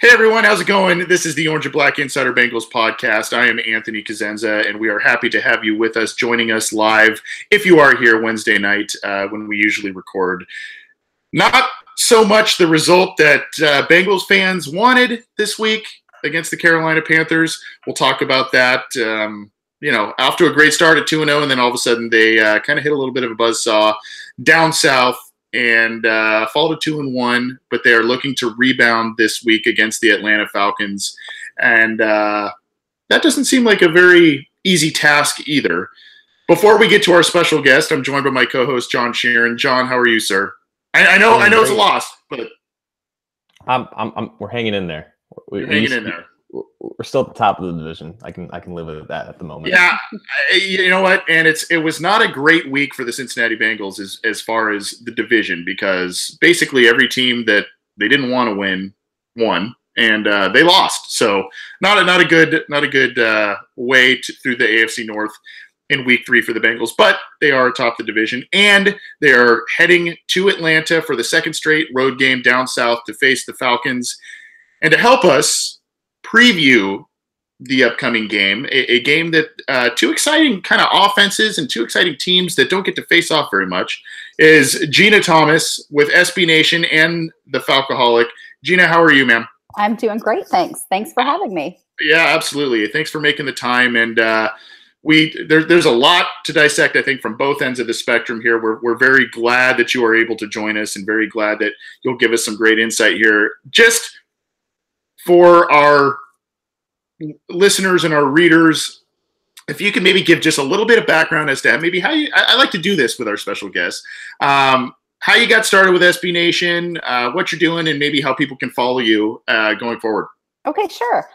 Hey everyone, how's it going? This is the Orange and Black Insider Bengals podcast. I am Anthony Cosenza, and we are happy to have you with us, joining us live, if you are here Wednesday night when we usually record. Not so much the result that Bengals fans wanted this week against the Carolina Panthers. We'll talk about that. Off to a great start at 2-0, and then all of a sudden they kind of hit a little bit of a buzzsaw down south and fall to 2-1, but they are looking to rebound this week against the Atlanta Falcons. And that doesn't seem like a very easy task either. Before we get to our special guest, I'm joined by my co-host, John Sheeran. John, how are you, sir? I know it's a loss, but we're hanging in there. We're hanging in there. We're still at the top of the division. I can live with that at the moment. Yeah, you know what? And it was not a great week for the Cincinnati Bengals as far as the division, because basically every team that they didn't want to win won, and they lost. So not a good way through the AFC North in week 3 for the Bengals, but they are atop the division, and they are heading to Atlanta for the second straight road game down south to face the Falcons. And to help us preview the upcoming game, a game that two exciting kind of offenses and two exciting teams that don't get to face off very much, is Gina Thomas with SB Nation and the Falcoholic. Gina, how are you, ma'am? I'm doing great, thanks. Thanks for having me. Yeah, absolutely. Thanks for making the time. And there's a lot to dissect, I think, from both ends of the spectrum here. We're very glad that you are able to join us, and very glad that you'll give us some great insight here. Just for our listeners and our readers, if you can maybe give just a little bit of background as to maybe how you, I like to do this with our special guests, how you got started with SB Nation, what you're doing, and maybe how people can follow you going forward. Okay, sure.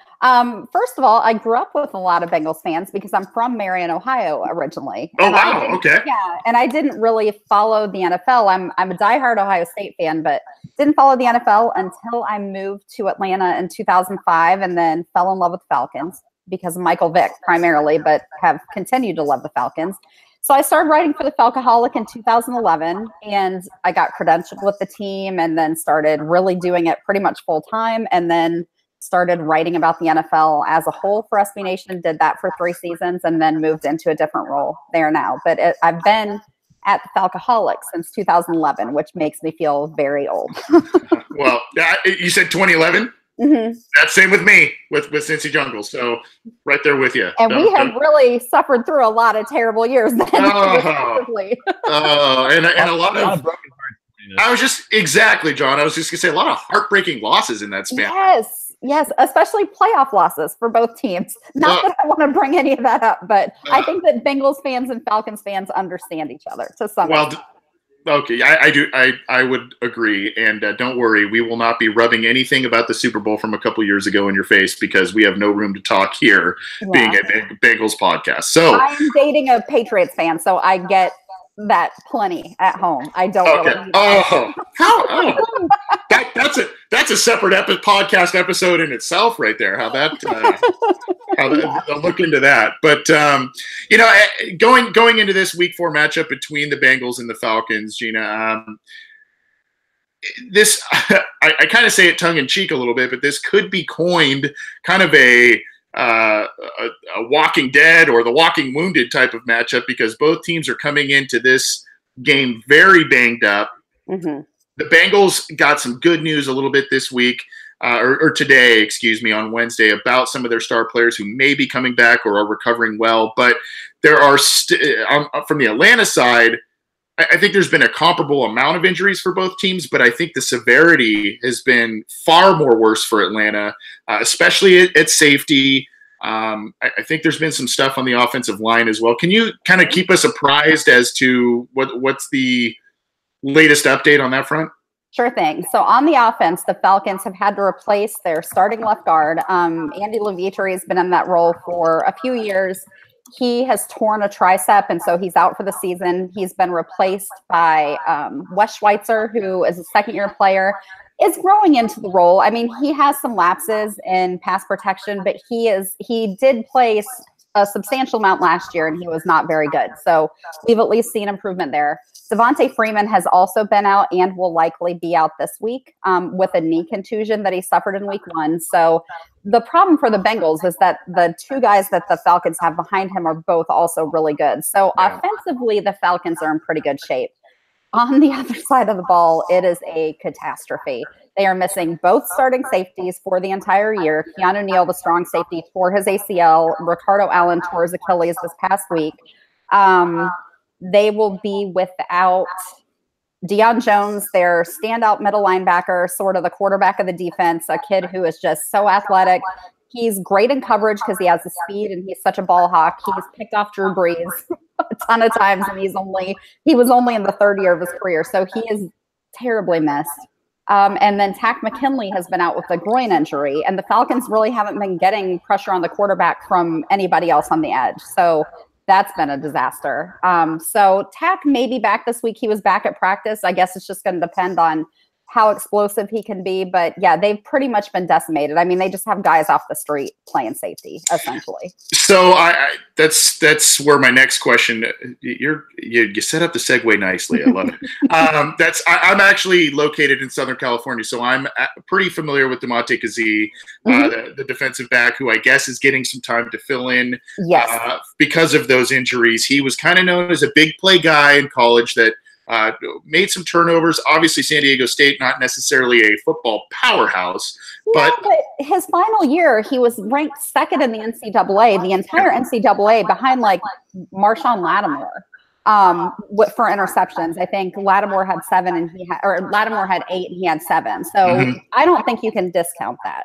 First of all, I grew up with a lot of Bengals fans because I'm from Marion, Ohio originally. Oh, wow. Okay. Yeah. And I didn't really follow the NFL. I'm a diehard Ohio State fan, but didn't follow the NFL until I moved to Atlanta in 2005, and then fell in love with the Falcons because of Michael Vick primarily, but have continued to love the Falcons. So I started writing for the Falcoholic in 2011, and I got credentialed with the team, and then started really doing it pretty much full time, and then started writing about the NFL as a whole for SB Nation, did that for 3 seasons, and then moved into a different role there now. But I've been at the Falcoholic since 2011, which makes me feel very old. Well, you said 2011? Mm-hmm. That's same with me, with Cincy Jungle. So right there with you. And we have really suffered through a lot of terrible years then. And a lot of broken hearts. I was just, exactly, John. I was just going to say a lot of heartbreaking losses in that span. Yes, especially playoff losses for both teams. Not that I want to bring any of that up, but I think that Bengals fans and Falcons fans understand each other to some extent. Okay, I do. I would agree, and don't worry, we will not be rubbing anything about the Super Bowl from a couple years ago in your face, because we have no room to talk here, being a Bengals podcast. So I am dating a Patriots fan, so I get that plenty at home. I don't really. That's a separate podcast episode in itself, right there. How they'll look into that. But going into this Week 4 matchup between the Bengals and the Falcons, Gina, this I kind of say it tongue in cheek a little bit, but this could be coined kind of a Walking Dead or the Walking Wounded type of matchup, because both teams are coming into this game very banged up. Mm-hmm. The Bengals got some good news a little bit this week, or today, excuse me, on Wednesday, about some of their star players who may be coming back or are recovering well. But there are from the Atlanta side, I think there's been a comparable amount of injuries for both teams, but I think the severity has been far more worse for Atlanta, especially at safety. I think there's been some stuff on the offensive line as well. Can you kind of keep us apprised as to what's the latest update on that front? Sure thing. So on the offense, the Falcons have had to replace their starting left guard. Andy Levitre has been in that role for a few years. He has torn a tricep, and so he's out for the season. He's been replaced by Wes Schweitzer, who is a second-year player, is growing into the role. I mean, he has some lapses in pass protection, but he did play a substantial amount last year, and he was not very good. So we've at least seen improvement there. Devontae Freeman has also been out and will likely be out this week with a knee contusion that he suffered in week 1. So the problem for the Bengals is that the two guys that the Falcons have behind him are both also really good. So offensively, the Falcons are in pretty good shape. On the other side of the ball, it is a catastrophe. They are missing both starting safeties for the entire year. Keanu Neal, the strong safety, tore his ACL. Ricardo Allen tore his Achilles this past week. They will be without Deion Jones, their standout middle linebacker, sort of the quarterback of the defense, a kid who is just so athletic. He's great in coverage because he has the speed and he's such a ball hawk. He's picked off Drew Brees a ton of times, and he was only in the third year of his career, so he is terribly missed. And then Tack McKinley has been out with a groin injury, and the Falcons really haven't been getting pressure on the quarterback from anybody else on the edge. So that's been a disaster. So Tack may be back this week. He was back at practice. I guess it's just going to depend on how explosive he can be. But yeah, they've pretty much been decimated. I mean, they just have guys off the street playing safety, essentially. So that's where my next question. You set up the segue nicely. I love it. I'm actually located in Southern California, so I'm pretty familiar with Damontae Kazee, the defensive back, who I guess is getting some time to fill in. Yes. Because of those injuries. He was kind of known as a big play guy in college that made some turnovers. Obviously, San Diego State, not necessarily a football powerhouse. But his final year, he was ranked second in the NCAA, the entire NCAA, behind like Marshawn Lattimore for interceptions. I think Lattimore had 7 and Lattimore had 8 and he had 7. So I don't think you can discount that.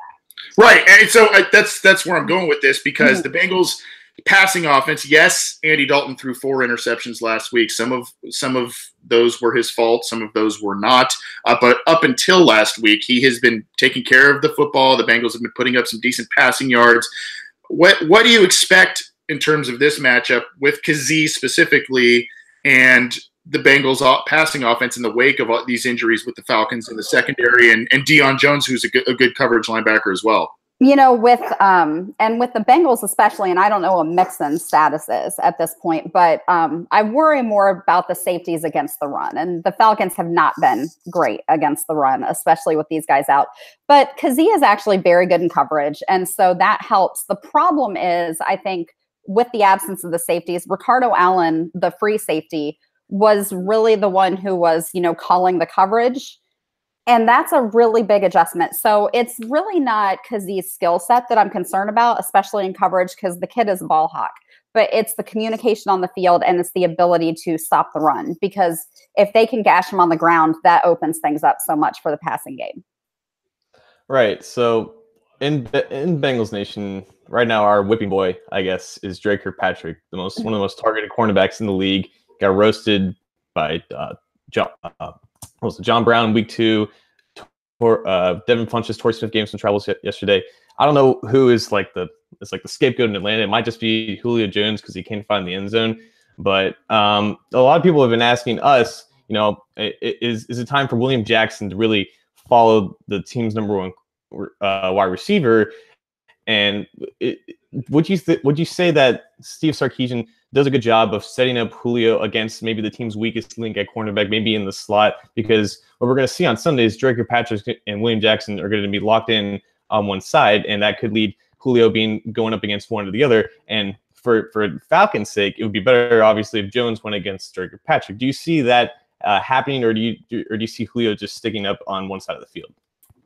Right. And so that's where I'm going with this, because the Bengals passing offense, yes, Andy Dalton threw 4 interceptions last week. Some of those were his fault. Some of those were not. But up until last week, he has been taking care of the football. The Bengals have been putting up some decent passing yards. What do you expect in terms of this matchup with Kazee specifically and the Bengals passing offense in the wake of all these injuries with the Falcons in the secondary and Deion Jones, who's a good coverage linebacker as well? You know, with the Bengals especially, and I don't know what Mixon's status is at this point, but I worry more about the safeties against the run. And the Falcons have not been great against the run, especially with these guys out. But Kazee is actually very good in coverage, and so that helps. The problem is, I think, with the absence of the safeties, Ricardo Allen, the free safety, was really the one who was, calling the coverage. And that's a really big adjustment. So it's really not Kazee's skill set that I'm concerned about, especially in coverage, because the kid is a ball hawk. But it's the communication on the field and it's the ability to stop the run. Because if they can gash him on the ground, that opens things up so much for the passing game. Right. So in Bengals Nation right now, our whipping boy, I guess, is Drake Kirkpatrick, one of the most targeted cornerbacks in the league. Got roasted by John Brown in week 2. Devin Funchess, Torrey Smith gave him some troubles yesterday. I don't know who is the scapegoat in Atlanta. It might just be Julio Jones because he can't find the end zone. But a lot of people have been asking us, is it time for William Jackson to really follow the team's #1 wide receiver? And would you say that Steve Sarkisian does a good job of setting up Julio against maybe the team's weakest link at cornerback, maybe in the slot? Because what we're going to see on Sunday is Drake Kirkpatrick and William Jackson are going to be locked in on one side, and that could lead Julio going up against one or the other. And for Falcons' sake, it would be better, obviously, if Jones went against Drake Kirkpatrick. Do you see that happening, or do you see Julio just sticking up on one side of the field?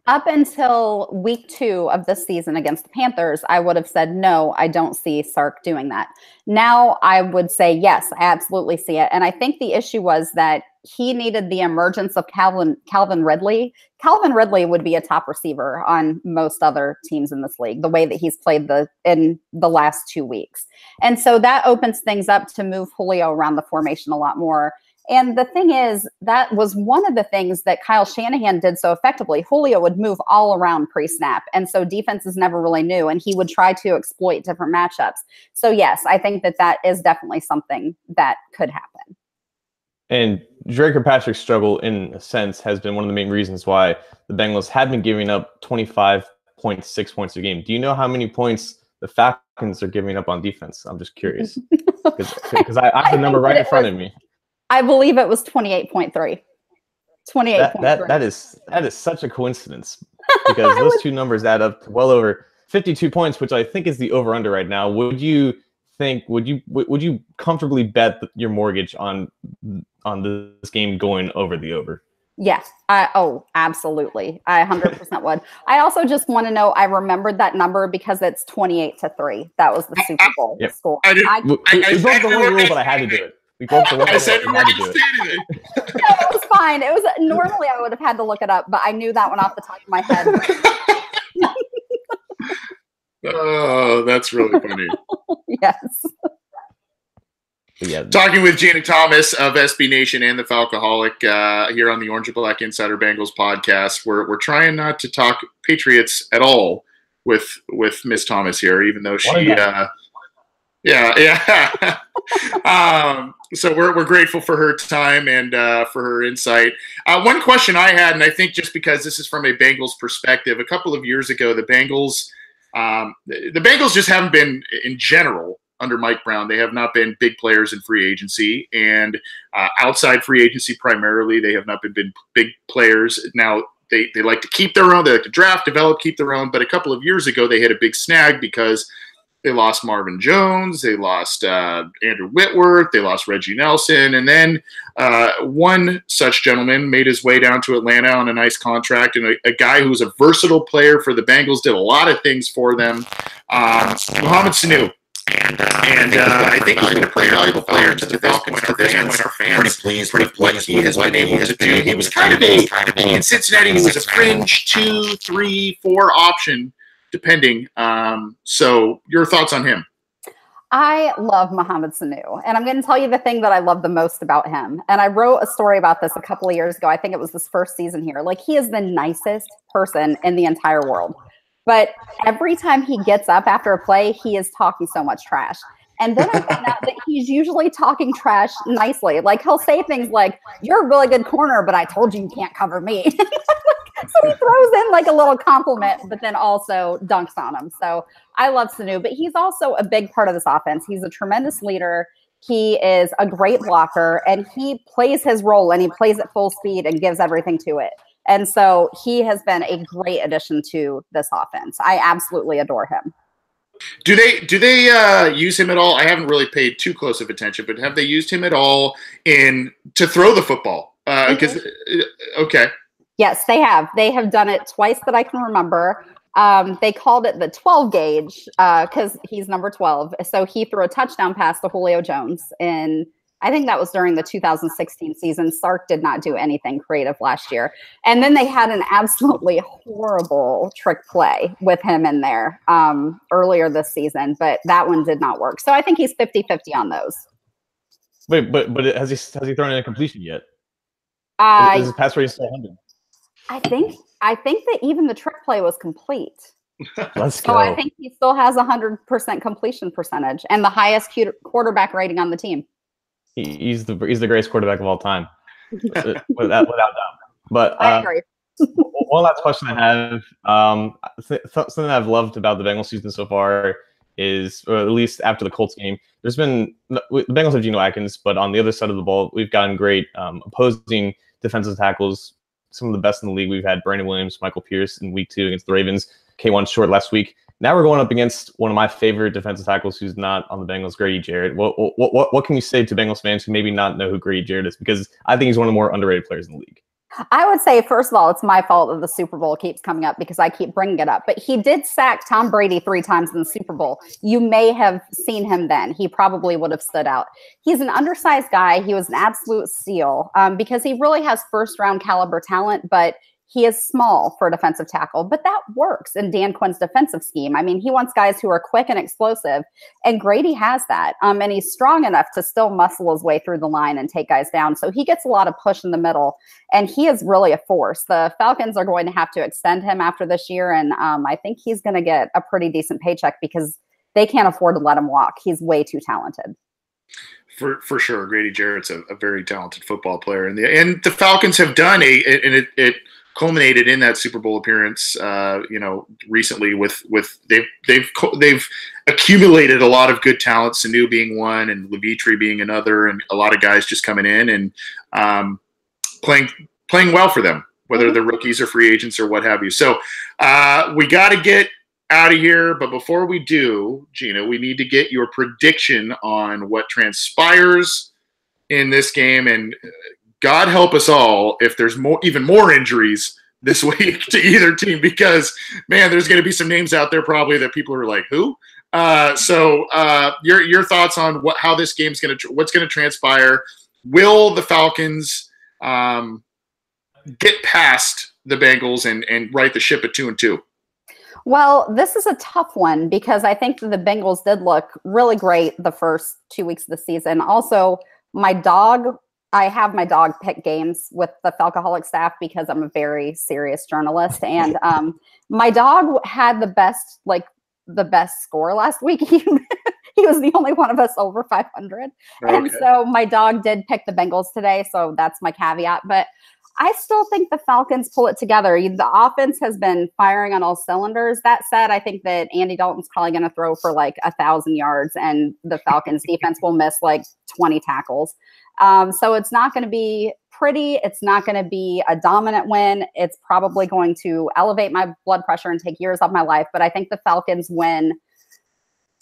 Up until week 2 of this season against the Panthers, I would have said, no, I don't see Sark doing that. Now I would say, yes, I absolutely see it. And I think the issue was that he needed the emergence of Calvin Ridley. Calvin Ridley would be a top receiver on most other teams in this league, the way that he's played in the last 2 weeks. And so that opens things up to move Julio around the formation a lot more. And the thing is, that was one of the things that Kyle Shanahan did so effectively. Julio would move all around pre-snap. And so defenses never really knew, and he would try to exploit different matchups. So yes, I think that is definitely something that could happen. And Drake Kirkpatrick's struggle, in a sense, has been one of the main reasons why the Bengals have been giving up 25.6 points a game. Do you know how many points the Falcons Falcons are giving up on defense? I'm just curious because I have the number right in front of me. I believe it was 28.3. 28.3. That is such a coincidence because those two numbers add up to well over 52 points, which I think is the over/under right now. Would you comfortably bet your mortgage on this game going over the over? Yes. Absolutely. I 100% would. I also just want to know, I remembered that number because it's 28-3. That was the Super Bowl score. We broke the one rule, but I had to do it. We broke the one rule, but I had to do it. No, it was fine. It was normally I would have had to look it up, but I knew that one off the top of my head. Oh, that's really funny. Yes. Yeah. Talking with Janik Thomas of SB Nation and the Falcoholic here on the Orange and Black Insider Bengals podcast. We're trying not to talk Patriots at all with Miss Thomas here, even though she so we're grateful for her time and for her insight. One question I had, and I think just because this is from a Bengals perspective, a couple of years ago, the Bengals just haven't been, in general, under Mike Brown, they have not been big players in free agency, and outside free agency primarily, they have not been big players. Now, they like to keep their own. They like to draft, develop, keep their own. But a couple of years ago, they had a big snag because they lost Marvin Jones, they lost Andrew Whitworth, they lost Reggie Nelson, and then one such gentleman made his way down to Atlanta on a nice contract, and a guy who was a versatile player for the Bengals, did a lot of things for them, Mohamed Sanu. And I think he's been a pretty valuable player to the Falcons. Our fans pretty pleased with what he has been able to do. He was kind of in Cincinnati, he was a fringe 2, 3, 4 option, depending. So your thoughts on him? I love Mohamed Sanu, and I'm going to tell you the thing that I love the most about him. And I wrote a story about this a couple of years ago. I think it was this first season here. Like, he is the nicest person in the entire world. But every time he gets up after a play, he is talking so much trash. And then I found out that he's usually talking trash nicely. Like, he'll say things like, "You're a really good corner, but I told you can't cover me." So he throws in like a little compliment, but then also dunks on him. So I love Sanu, but he's also a big part of this offense. He's a tremendous leader. He is a great blocker, and he plays his role, and he plays at full speed and gives everything to it. And so he has been a great addition to this offense. I absolutely adore him. Do they use him at all? I haven't really paid too close of attention, but have they used him at all to throw the football? Okay. Yes, they have. They have done it twice that I can remember. They called it the 12 gauge because he's number 12. So he threw a touchdown pass to Julio Jones in, I think that was during the 2016 season. Sark did not do anything creative last year. And then they had an absolutely horrible trick play with him in there earlier this season, but that one did not work. So I think he's 50-50 on those. Wait, but has he thrown in a completion yet? Is his pass rate still 100? I think that even the trick play was complete. Let's go. So I think he still has 100% completion percentage and the highest quarterback rating on the team. He's the greatest quarterback of all time, without doubt. But I agree. One last question I have. Something I've loved about the Bengals season so far is, or at least after the Colts game, the Bengals have Geno Atkins, but on the other side of the ball, we've gotten great opposing defensive tackles. Some of the best in the league. We've had Brandon Williams, Michael Pierce in week 2 against the Ravens. K1 short last week. Now we're going up against one of my favorite defensive tackles who's not on the Bengals, Grady Jarrett. What can you say to Bengals fans who maybe not know who Grady Jarrett is? Because I think he's one of the more underrated players in the league. I would say, first of all, it's my fault that the Super Bowl keeps coming up because I keep bringing it up. But he did sack Tom Brady 3 times in the Super Bowl. You may have seen him then. He probably would have stood out. He's an undersized guy. He was an absolute steal because he really has first-round caliber talent, but he is small for a defensive tackle, but that works in Dan Quinn's defensive scheme. I mean, he wants guys who are quick and explosive, and Grady has that. And he's strong enough to still muscle his way through the line and take guys down. So he gets a lot of push in the middle, and he is really a force. The Falcons are going to have to extend him after this year, and I think he's going to get a pretty decent paycheck because they can't afford to let him walk. He's way too talented. For sure, Grady Jarrett's a very talented football player, and the Falcons have done culminated in that Super Bowl appearance, recently with they've accumulated a lot of good talent, Sanu being one and Levitri being another, and a lot of guys just coming in and playing well for them, whether they're rookies or free agents or what have you. So we got to get out of here, but before we do, Gina, we need to get your prediction on what transpires in this game, and God help us all if there's even more injuries this week to either team, because, man, there's going to be some names out there probably that people are like, who? So your thoughts on how this game's what's going to transpire? Will the Falcons get past the Bengals and right the ship at 2-2? Well, this is a tough one because I think that the Bengals did look really great the first 2 weeks of the season. Also, I have my dog pick games with the Falcoholic staff because I'm a very serious journalist. And my dog had the best score last week. He was the only one of us over 500. Okay. And so my dog did pick the Bengals today. So that's my caveat. But I still think the Falcons pull it together. The offense has been firing on all cylinders. That said, I think that Andy Dalton's probably going to throw for like 1,000 yards and the Falcons defense will miss like 20 tackles. So it's not going to be pretty. It's not going to be a dominant win. It's probably going to elevate my blood pressure and take years off my life. But I think the Falcons win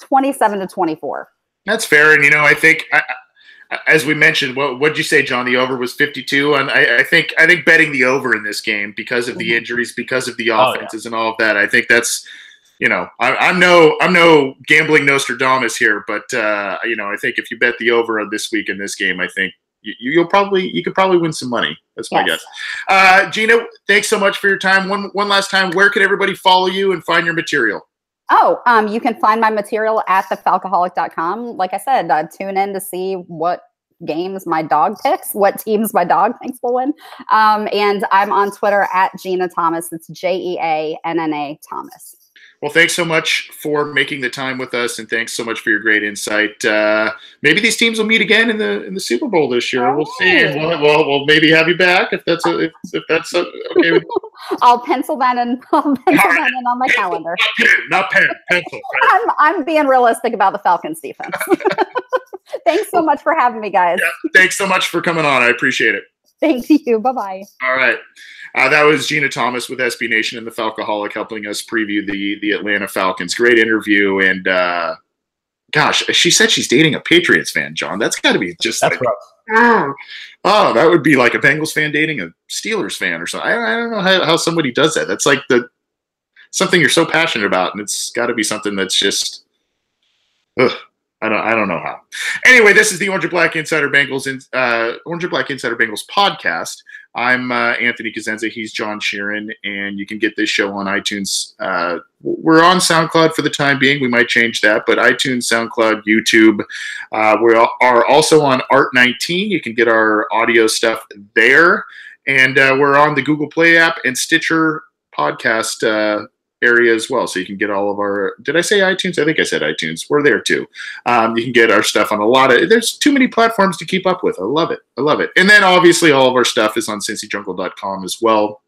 27-24. That's fair. And, I think as we mentioned, what'd you say, John? The over was 52. And I think betting the over in this game because of the injuries, because of the offenses and all of that, I think that's, I'm no gambling Nostradamus here, but I think if you bet the over on this week in this game, I think you could probably win some money. That's my guess. Gina, thanks so much for your time. One last time, where can everybody follow you and find your material? You can find my material at thefalcoholic.com. Like I said, tune in to see what games my dog picks, what teams my dog thinks will win. And I'm on Twitter at Gina Thomas. It's JEANNA Thomas. Well, thanks so much for making the time with us, and thanks so much for your great insight. Maybe these teams will meet again in the Super Bowl this year. We'll see. We'll maybe have you back if that's okay. I'll pencil that in. On my calendar. Not pen, pencil. I'm being realistic about the Falcons defense. Thanks so much for having me, guys. Yeah, thanks so much for coming on. I appreciate it. Thank you. Bye-bye. All right. That was Gina Thomas with SB Nation and the Falcoholic helping us preview the Atlanta Falcons. Great interview. And, gosh, she said she's dating a Patriots fan, John. That's got to be just rough. Oh, that would be like a Bengals fan dating a Steelers fan or something. I don't know how somebody does that. That's like something you're so passionate about, and it's got to be something that's just I don't know how. Anyway, this is the Orange and Black Insider Bengals podcast. I'm Anthony Cosenza. He's John Sheeran, and you can get this show on iTunes. We're on SoundCloud for the time being. We might change that, but iTunes, SoundCloud, YouTube. We are also on Art19. You can get our audio stuff there, and we're on the Google Play app and Stitcher podcast area as well, so you can get all of our. Did I say iTunes? I think I said iTunes. We're there too. You can get our stuff on a lot of. There's too many platforms to keep up with. I love it. And then obviously all of our stuff is on cincyjungle.com as well,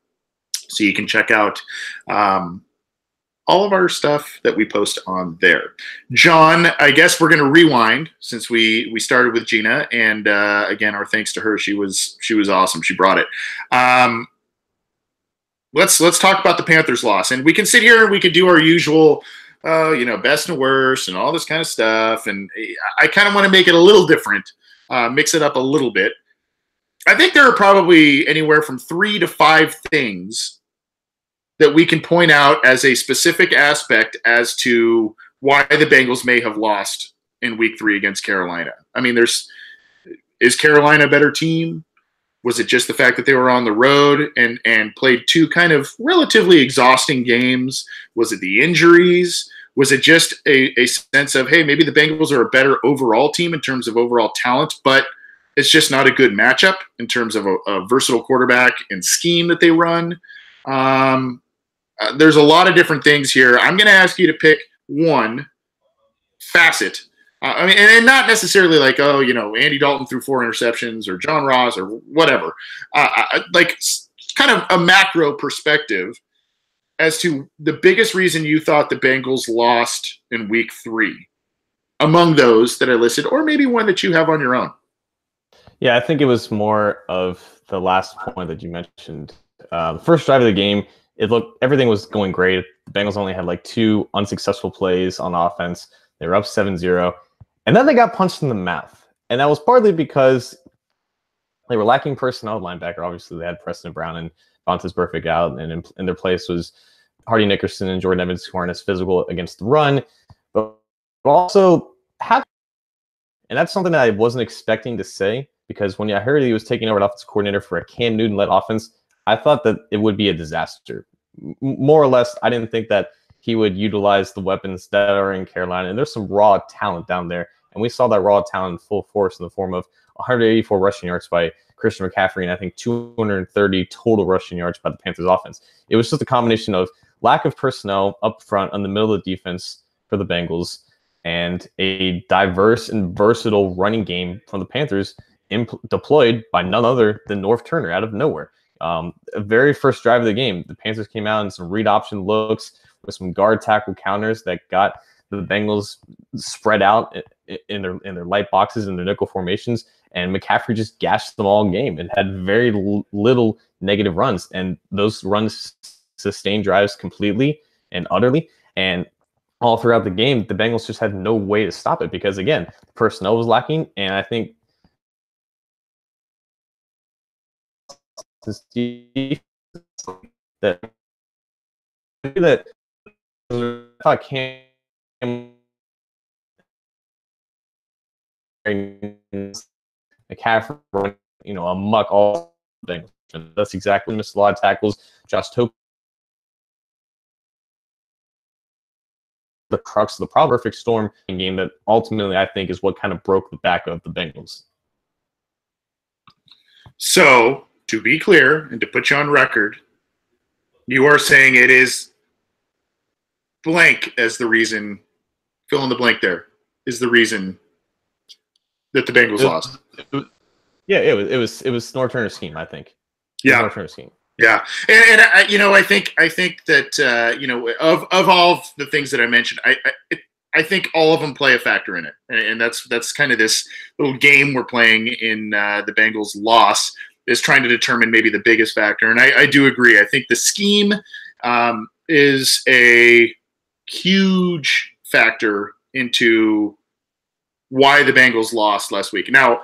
so you can check out all of our stuff that we post on there. John, I guess we're going to rewind since we started with Gina, and again, our thanks to her. She was awesome. She brought it. Let's talk about the Panthers loss, and we can sit here and we could do our usual, best and worst and all this kind of stuff. And I kind of want to make it a little different, mix it up a little bit. I think there are probably anywhere from 3 to 5 things that we can point out as a specific aspect as to why the Bengals may have lost in Week 3 against Carolina. I mean, is Carolina a better team? Was it just the fact that they were on the road and played 2 kind of relatively exhausting games? Was it the injuries? Was it just a sense of, hey, maybe the Bengals are a better overall team in terms of overall talent, but it's just not a good matchup in terms of a versatile quarterback and scheme that they run? There's a lot of different things here. I'm going to ask you to pick one facet. And not necessarily like, Andy Dalton threw 4 interceptions or John Ross or whatever. Like kind of a macro perspective as to the biggest reason you thought the Bengals lost in week 3 among those that I listed, or maybe one that you have on your own. Yeah, I think it was more of the last point that you mentioned. The first drive of the game, everything was going great. The Bengals only had like 2 unsuccessful plays on offense. They were up 7-0. And then they got punched in the mouth. And that was partly because they were lacking personnel at linebacker. Obviously, they had Preston Brown and Vontaze Burfict out, and in their place was Hardy Nickerson and Jordan Evans, who aren't as physical against the run, but also and that's something that I wasn't expecting to say, because when I heard he was taking over an offensive coordinator for a Cam Newton-led offense, I thought that it would be a disaster. More or less, I didn't think that he would utilize the weapons that are in Carolina, and there's some raw talent down there, and we saw that raw talent in full force in the form of 184 rushing yards by Christian McCaffrey, and I think 230 total rushing yards by the Panthers offense. It was just a combination of lack of personnel up front on the middle of the defense for the Bengals and a diverse and versatile running game from the Panthers deployed by none other than North Turner out of nowhere. Very first drive of the game, the Panthers came out in some read option looks with some guard tackle counters that got the Bengals spread out in their light boxes and their nickel formations, and McCaffrey just gashed them all game and had very little negative runs, and those runs sustained drives completely and utterly, and all throughout the game, the Bengals just had no way to stop it because, again, personnel was lacking, and I think that I thought Cam McCaffrey, amok all things. And that's exactly missed a lot of tackles. Josh Tope, the crux of the problem, perfect storm game that ultimately I think is what kind of broke the back of the Bengals. So, to be clear and to put you on record, you are saying it is blank as the reason, fill in the blank there, is the reason that the Bengals lost. It was North Turner's scheme, I think. Yeah. North Turner's scheme. Yeah, and I think that of all of the things that I mentioned, I think all of them play a factor in it, and that's kind of this little game we're playing in the Bengals' loss is trying to determine maybe the biggest factor, and I do agree. I think the scheme is a huge factor into why the Bengals lost last week. Now,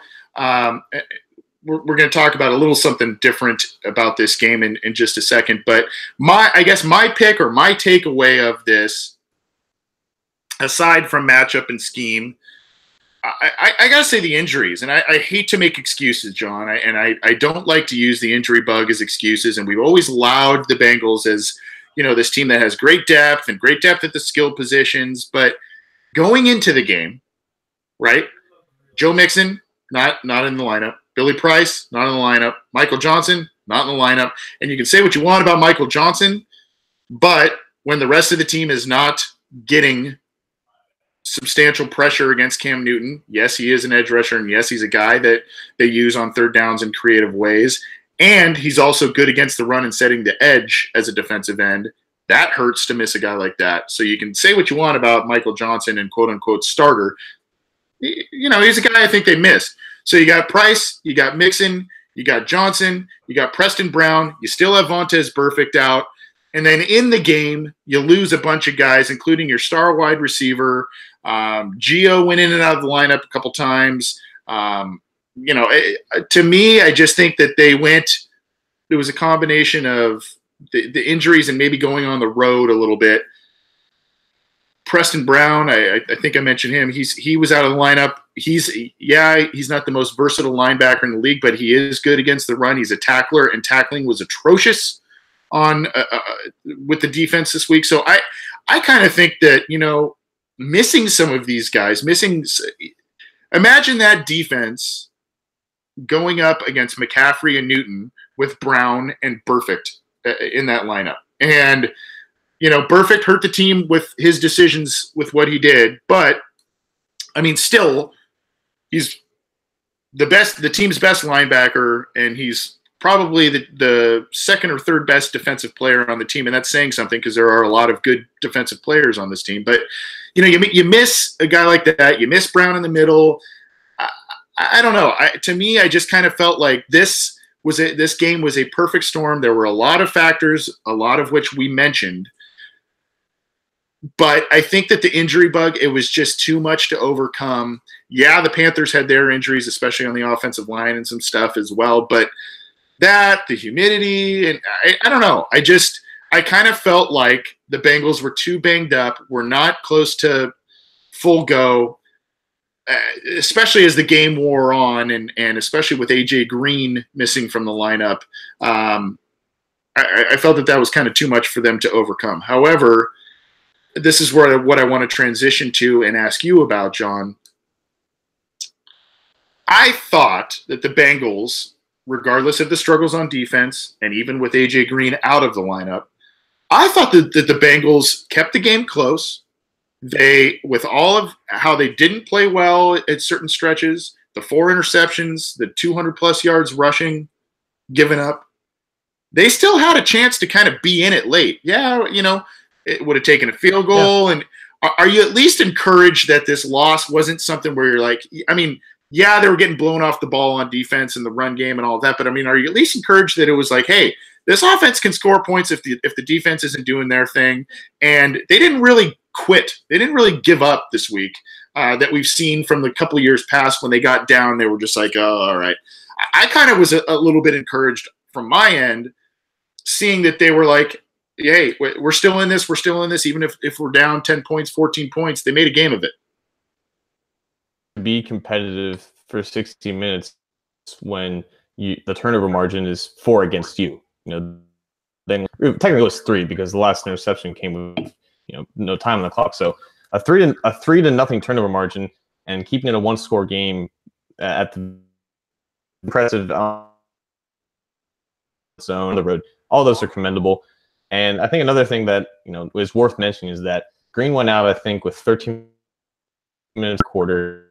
we're going to talk about a little something different about this game in just a second. But I guess my pick or my takeaway of this, aside from matchup and scheme, I got to say the injuries. And I hate to make excuses, John. I don't like to use the injury bug as excuses. And we've always lauded the Bengals as, this team that has great depth at the skill positions. But going into the game, right, Joe Mixon, not in the lineup. Billy Price, not in the lineup. Michael Johnson, not in the lineup. And you can say what you want about Michael Johnson, but when the rest of the team is not getting substantial pressure against Cam Newton, yes, he is an edge rusher, and yes, he's a guy that they use on third downs in creative ways, and he's also good against the run and setting the edge as a defensive end. That hurts to miss a guy like that. So you can say what you want about Michael Johnson and quote-unquote starter. He's a guy I think they missed. So you got Price, you got Mixon, you got Johnson, you got Preston Brown, you still have Vontaze Burfict out, and then in the game, you lose a bunch of guys, including your star wide receiver. Gio went in and out of the lineup a couple times. To me, I just think that it was a combination of the injuries and maybe going on the road a little bit. Preston Brown, I think I mentioned him. He was out of the lineup. He's not the most versatile linebacker in the league, but he is good against the run. He's a tackler, and tackling was atrocious on with the defense this week. So I kind of think that missing some of these guys, imagine that defense going up against McCaffrey and Newton with Brown and Burfict in that lineup, and Burfict hurt the team with his decisions with what he did, but I mean, still, he's the team's best linebacker, and he's probably the second or third best defensive player on the team, and that's saying something because there are a lot of good defensive players on this team. But you miss a guy like that. You miss Brown in the middle. I don't know. To me, I just kind of felt like this game was a perfect storm. There were a lot of factors, a lot of which we mentioned. But I think that the injury bug, it was just too much to overcome. Yeah, the Panthers had their injuries, especially on the offensive line and some stuff as well. But the humidity, and I don't know. I kind of felt like the Bengals were too banged up. We're not close to full go, especially as the game wore on, and especially with A.J. Green missing from the lineup. I felt that was kind of too much for them to overcome. However, this is what I want to transition to and ask you about, John. I thought that the Bengals, regardless of the struggles on defense, and even with A.J. Green out of the lineup, I thought that the Bengals kept the game close. They, with all of how they didn't play well at certain stretches, the 4 interceptions, the 200-plus yards rushing given up, they still had a chance to kind of be in it late. Yeah, it would have taken a field goal. Yeah. And are you at least encouraged that this loss wasn't something where you're like, yeah, they were getting blown off the ball on defense and the run game and all of that, but are you at least encouraged that it was like, hey, this offense can score points if the defense isn't doing their thing? And they didn't really quit. They didn't really give up this week that we've seen from the couple of years past. When they got down, they were just like, oh, all right. I kind of was a little bit encouraged from my end, seeing that they were like, hey, we're still in this. We're still in this. Even if we're down 10 points, 14 points, they made a game of it. Be competitive for 60 minutes when the turnover margin is 4 against you. Then technically it was 3 because the last interception came with no time on the clock. So a 3-0 turnover margin and keeping it a 1-score game at the impressive zone on the road. All those are commendable. And I think another thing that is worth mentioning is that Green went out, I think, with 13 minutes a quarter,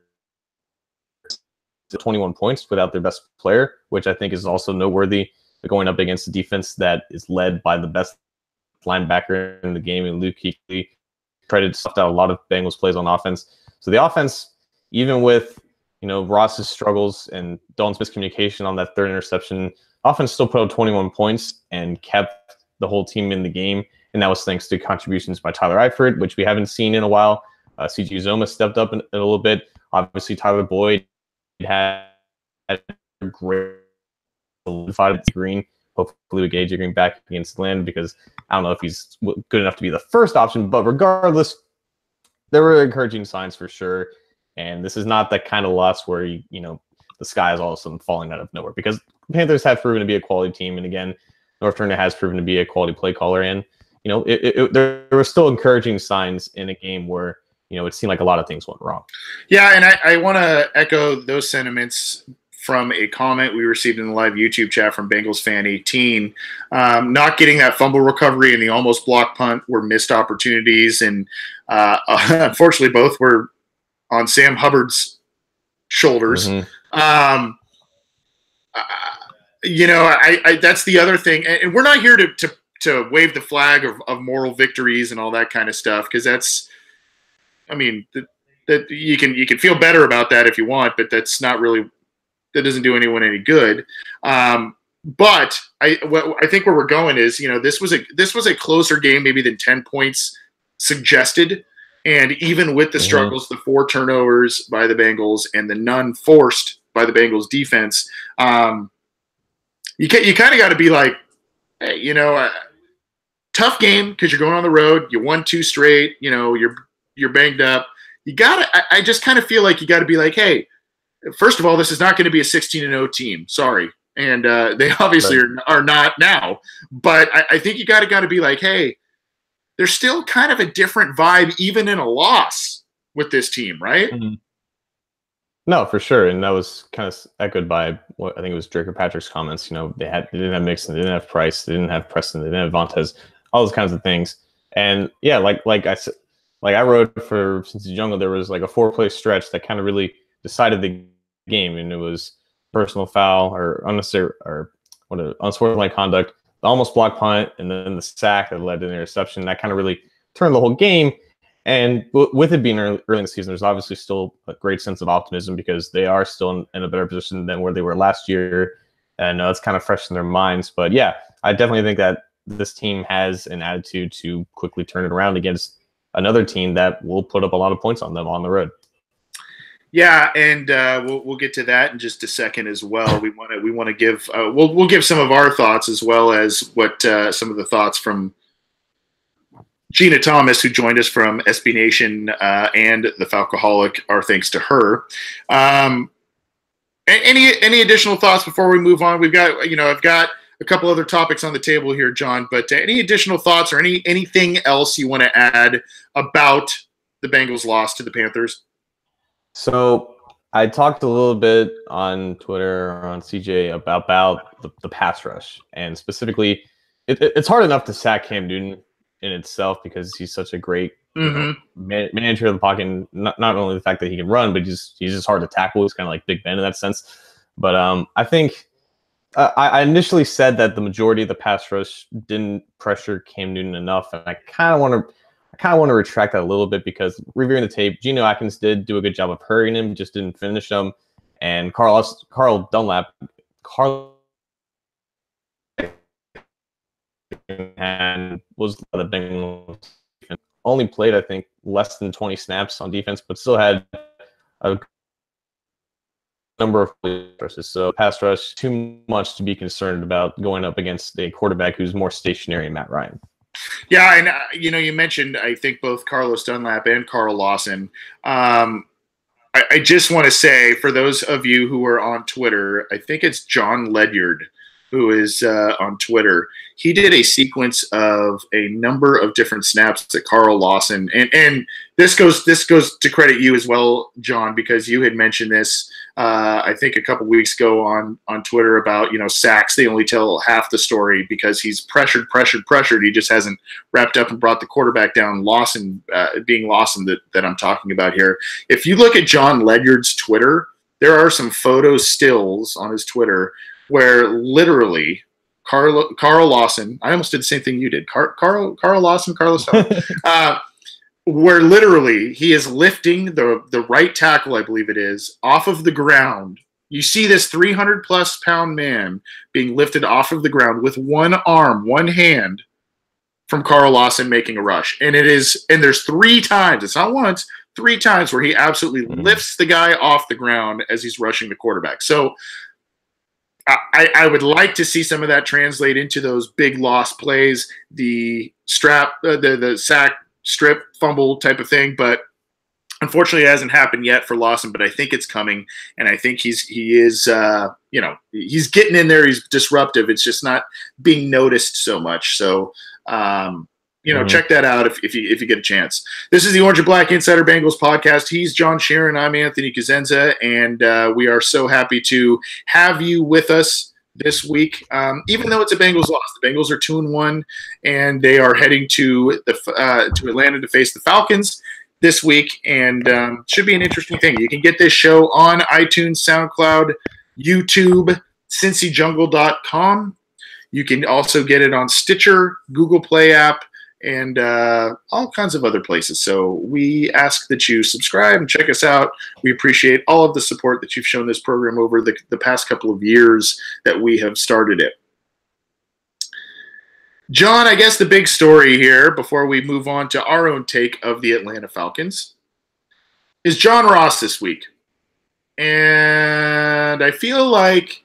21 points without their best player, which I think is also noteworthy, going up against a defense that is led by the best linebacker in the game, and Luke Kuechly tried to stuff out a lot of Bengals plays on offense. So the offense, even with Ross's struggles and Dalton's miscommunication on that 3rd interception, offense still put up 21 points and kept the whole team in the game, and that was thanks to contributions by Tyler Eifert, which we haven't seen in a while. C.J. Uzomah stepped up in a little bit. Obviously, Tyler Boyd had a great fight with Green. Hopefully we get AJ Green back against Atlanta, because I don't know if he's good enough to be the first option. But regardless, there were encouraging signs for sure. And this is not that kind of loss where the sky is all of a sudden falling out of nowhere, because the Panthers have proven to be a quality team, and again, North Turner has proven to be a quality play caller. And there were still encouraging signs in a game where it seemed like a lot of things went wrong. Yeah, and I want to echo those sentiments from a comment we received in the live YouTube chat from Bengals fan 18. Not getting that fumble recovery and the almost blocked punt were missed opportunities, and unfortunately both were on Sam Hubbard's shoulders. Mm-hmm. That's the other thing, and we're not here to wave the flag of moral victories and all that kind of stuff, because that's, that you can feel better about that if you want, but that's not really, that doesn't do anyone any good. But I think where we're going is, this was a closer game maybe than 10 points suggested, and even with the struggles, the 4 turnovers by the Bengals and the none forced by the Bengals defense, you kind of got to be like, hey, tough game because you're going on the road. You won 2 straight. You're banged up. I just kind of feel like you got to be like, hey, first of all, this is not going to be a 16-0 team. Sorry. And they obviously are not now. But I think you got to be like, hey, there's still kind of a different vibe even in a loss with this team, right? Mm-hmm. No, for sure. And that was kind of echoed by what I think it was Drake or Patrick's comments. They didn't have Mixon, they didn't have Price, they didn't have Preston, they didn't have Vontaze, all those kinds of things. And yeah, like I said, like I wrote for Since the Jungle, there was like a 4-play stretch that kind of really decided the game, and it was personal foul or unnecessary or what an unsportsmanlike conduct, the almost blocked punt, and then the sack that led to the interception. That kind of really turned the whole game. And with it being early in the season, there's obviously still a great sense of optimism because they are still in a better position than where they were last year. And it's kind of fresh in their minds. But yeah, I definitely think that this team has an attitude to quickly turn it around against another team that will put up a lot of points on them on the road. Yeah, and we'll get to that in just a second as well. We want to give we'll give some of our thoughts as well as what some of the thoughts from Gina Thomas, who joined us from SB Nation and the Falcoholic, are thanks to her. Any additional thoughts before we move on? We've got I've got a couple other topics on the table here, John. But any additional thoughts or anything else you want to add about the Bengals' loss to the Panthers? So I talked a little bit on Twitter or on CJ about the pass rush, and specifically, it's hard enough to sack Cam Newton in itself because he's such a great manager of the pocket. Not only the fact that he can run, but he's just hard to tackle. He's kind of like Big Ben in that sense. But I think I initially said that the majority of the pass rush didn't pressure Cam Newton enough, and I kind of want to retract that a little bit because reviewing the tape, Geno Atkins did do a good job of hurrying him, just didn't finish him, and Carl Dunlap and was the Bengals only played, I think, less than 20 snaps on defense, but still had a number of rushes. So pass rush, too much to be concerned about going up against a quarterback who's more stationary, Matt Ryan. Yeah, and you mentioned, I think, both Carlos Dunlap and Carl Lawson. I just want to say, for those of you who are on Twitter, I think it's John Ledyard who is on Twitter. He did a sequence of a number of different snaps that Carl Lawson, and this goes to credit you as well, John, because you had mentioned this I think a couple weeks ago on Twitter about sacks. They only tell half the story because he's pressured. He just hasn't wrapped up and brought the quarterback down. Lawson, being Lawson that I'm talking about here. If you look at John Ledyard's Twitter, there are some photo stills on his Twitter where literally Carl Lawson, I almost did the same thing you did, Carl Lawson, Carlos, where literally he is lifting the right tackle, I believe it is, off of the ground. You see this 300+ pound man being lifted off of the ground with one arm, one hand, from Carl Lawson making a rush. And there's 3 times, it's not once, 3 times where he absolutely lifts the guy off the ground as he's rushing the quarterback. So I would like to see some of that translate into those big loss plays, the sack, strip, fumble type of thing. But unfortunately, it hasn't happened yet for Lawson. But I think it's coming, and I think he's getting in there. He's disruptive. It's just not being noticed so much. So check that out if you get a chance. This is the Orange and Black Insider Bengals podcast. He's John Sheeran. I'm Anthony Cosenza, and we are so happy to have you with us this week. Even though it's a Bengals loss, the Bengals are 2-1, and they are heading to Atlanta to face the Falcons this week, and should be an interesting thing. You can get this show on iTunes, SoundCloud, YouTube, CincyJungle.com. You can also get it on Stitcher, Google Play app, and all kinds of other places. So we ask that you subscribe and check us out. We appreciate all of the support that you've shown this program over the past couple of years that we have started it. John, I guess the big story here before we move on to our own take of the Atlanta Falcons is John Ross this week. And I feel like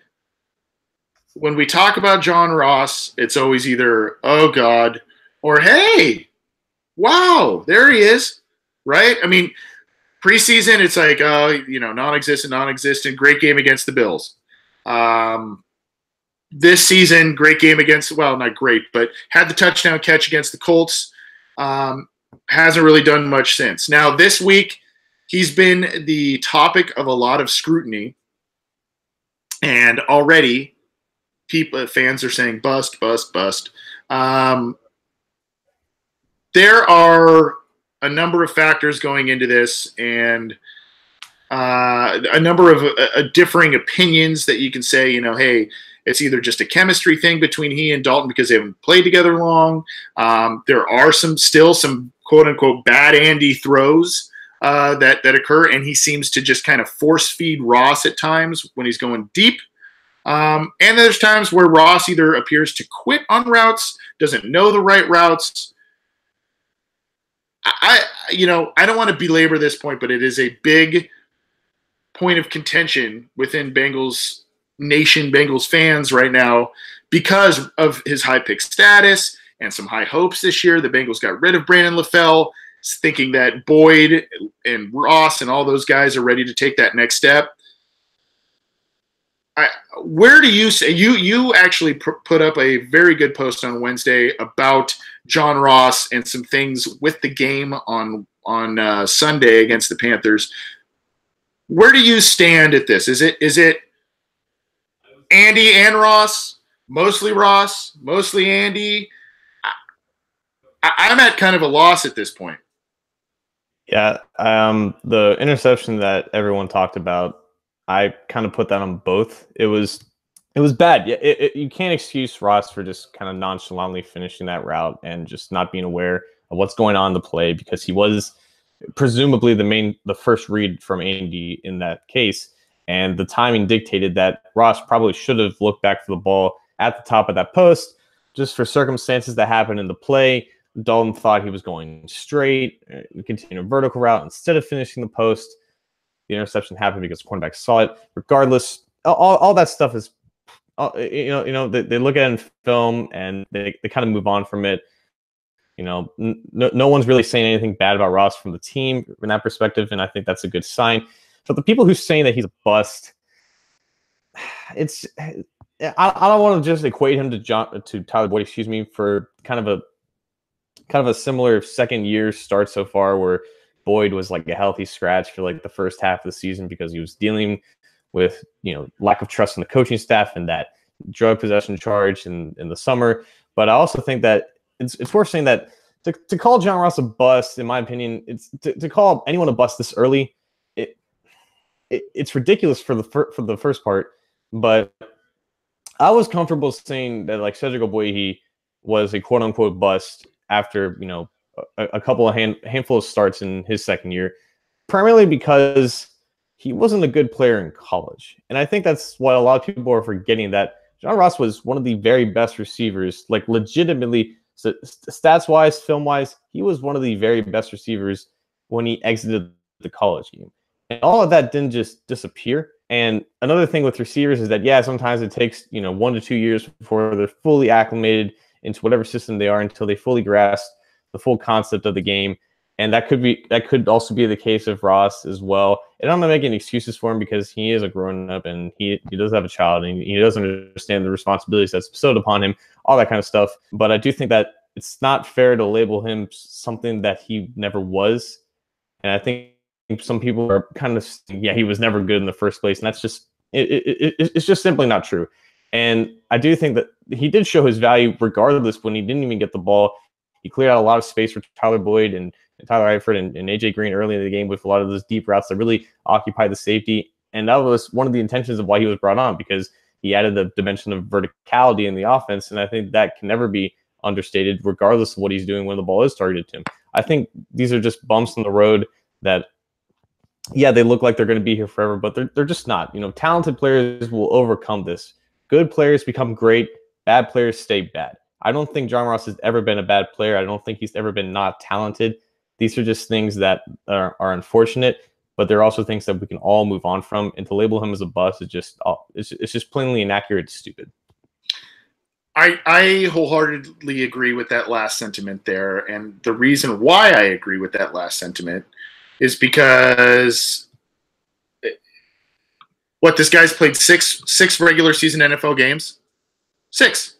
when we talk about John Ross, it's always either, oh God, or, hey, wow, there he is, right? I mean, preseason, it's like, non-existent, great game against the Bills. This season, great game against, well, not great, but had the touchdown catch against the Colts. Hasn't really done much since. Now, this week, he's been the topic of a lot of scrutiny, and already fans are saying bust, bust, bust. There are a number of factors going into this, and a number of differing opinions that you can say, hey, it's either just a chemistry thing between he and Dalton because they haven't played together long. There are still some quote unquote bad Andy throws that occur, and he seems to just kind of force feed Ross at times when he's going deep. And there's times where Ross either appears to quit on routes, doesn't know the right routes. I don't want to belabor this point, but it is a big point of contention within Bengals Nation, Bengals fans right now because of his high pick status and some high hopes this year. The Bengals got rid of Brandon LaFell, thinking that Boyd and Ross and all those guys are ready to take that next step. Where do you say you actually put up a very good post on Wednesday about John Ross and some things with the game on Sunday against the Panthers? Where do you stand at this? Is it Andy and Ross, mostly Andy? I'm at kind of a loss at this point. Yeah, the interception that everyone talked about, I kind of put that on both. It was bad. Yeah, you can't excuse Ross for just kind of nonchalantly finishing that route and just not being aware of what's going on in the play, because he was presumably the first read from Andy in that case, and the timing dictated that Ross probably should have looked back for the ball at the top of that post. Just for circumstances that happened in the play, Dalton thought he was going straight, continue a vertical route instead of finishing the post. The interception happened because the cornerback saw it. Regardless, all that stuff is, they look at it in film and they kind of move on from it. No one's really saying anything bad about Ross from the team in that perspective, and I think that's a good sign. But the people who saying that he's a bust, I don't want to just equate him to Tyler Boyd, for kind of a similar second year start so far, where Boyd was like a healthy scratch for like the first half of the season because he was dealing with lack of trust in the coaching staff and that drug possession charge in the summer. But I also think that it's worth saying that to call John Ross a bust, in my opinion, it's to call anyone a bust this early. It's ridiculous for the first part, but I was comfortable saying that like Cedric Ogbuehi was a quote unquote bust after a couple of handful of starts in his second year, primarily because he wasn't a good player in college. And I think that's what a lot of people are forgetting, that John Ross was one of the very best receivers, like legitimately, stats-wise, film-wise, he was one of the very best receivers when he exited the college game. And all of that didn't just disappear. And another thing with receivers is that, sometimes it takes, 1 to 2 years before they're fully acclimated into whatever system they are, until they fully grasp the full concept of the game. And that could also be the case of Ross as well. And I'm not making excuses for him, because he is a grown-up and he does have a child and he doesn't understand the responsibilities that's bestowed upon him, all that kind of stuff. But I do think that it's not fair to label him something that he never was. And I think some people are kind of saying, he was never good in the first place. And that's just, it's just simply not true. And I do think that he did show his value regardless when he didn't even get the ball. He cleared out a lot of space for Tyler Boyd and Tyler Eifert and AJ Green early in the game with a lot of those deep routes that really occupied the safety. And that was one of the intentions of why he was brought on, because he added the dimension of verticality in the offense. And I think that can never be understated, regardless of what he's doing when the ball is targeted to him. I think these are just bumps in the road that, they look like they're going to be here forever, but they're just not. Talented players will overcome this. Good players become great. Bad players stay bad. I don't think John Ross has ever been a bad player. I don't think he's ever been not talented. These are just things that are unfortunate, but they're also things that we can all move on from. And to label him as a bust is it's just plainly inaccurate and stupid. I wholeheartedly agree with that last sentiment there. And the reason why I agree with that last sentiment is because this guy's played six regular season NFL games? 6.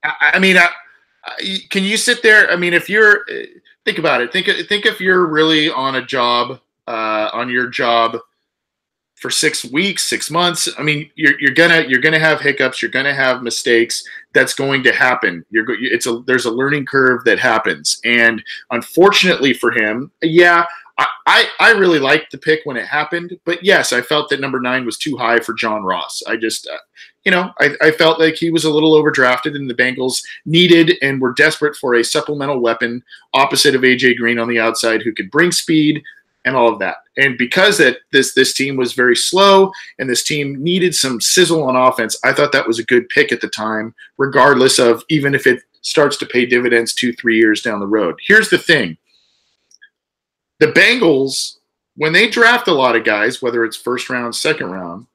I mean, can you sit there? I mean, if you're think about it. Think if you're really on a job, on your job for 6 weeks, 6 months. I mean, you're gonna have hiccups. You're gonna have mistakes. That's going to happen. There's a learning curve that happens, and unfortunately for him, I really liked the pick when it happened, but yes, I felt that number 9 was too high for John Ross. I just I felt like he was a little overdrafted, and the Bengals needed and were desperate for a supplemental weapon opposite of AJ Green on the outside who could bring speed and all of that. And because this team was very slow and this team needed some sizzle on offense, I thought that was a good pick at the time, regardless of even if it starts to pay dividends 2-3 years down the road. Here's the thing. The Bengals, when they draft a lot of guys, whether it's first round, second round,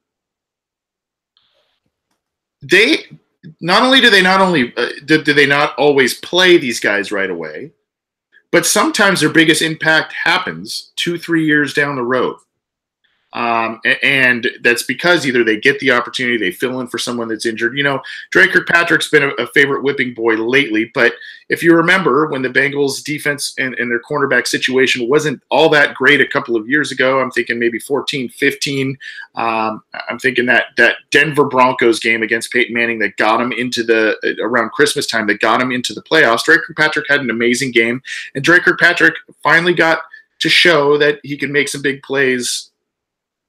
they not only do they not always play these guys right away, but sometimes their biggest impact happens 2-3 years down the road. And that's because either they get the opportunity, they fill in for someone that's injured. Dre Kirkpatrick's been a favorite whipping boy lately, but if you remember when the Bengals defense and their cornerback situation wasn't all that great a couple of years ago, I'm thinking maybe 14-15. I'm thinking that Denver Broncos game against Peyton Manning that got him into around Christmas time, that got him into the playoffs. Dre Kirkpatrick had an amazing game, and Dre Kirkpatrick finally got to show that he can make some big plays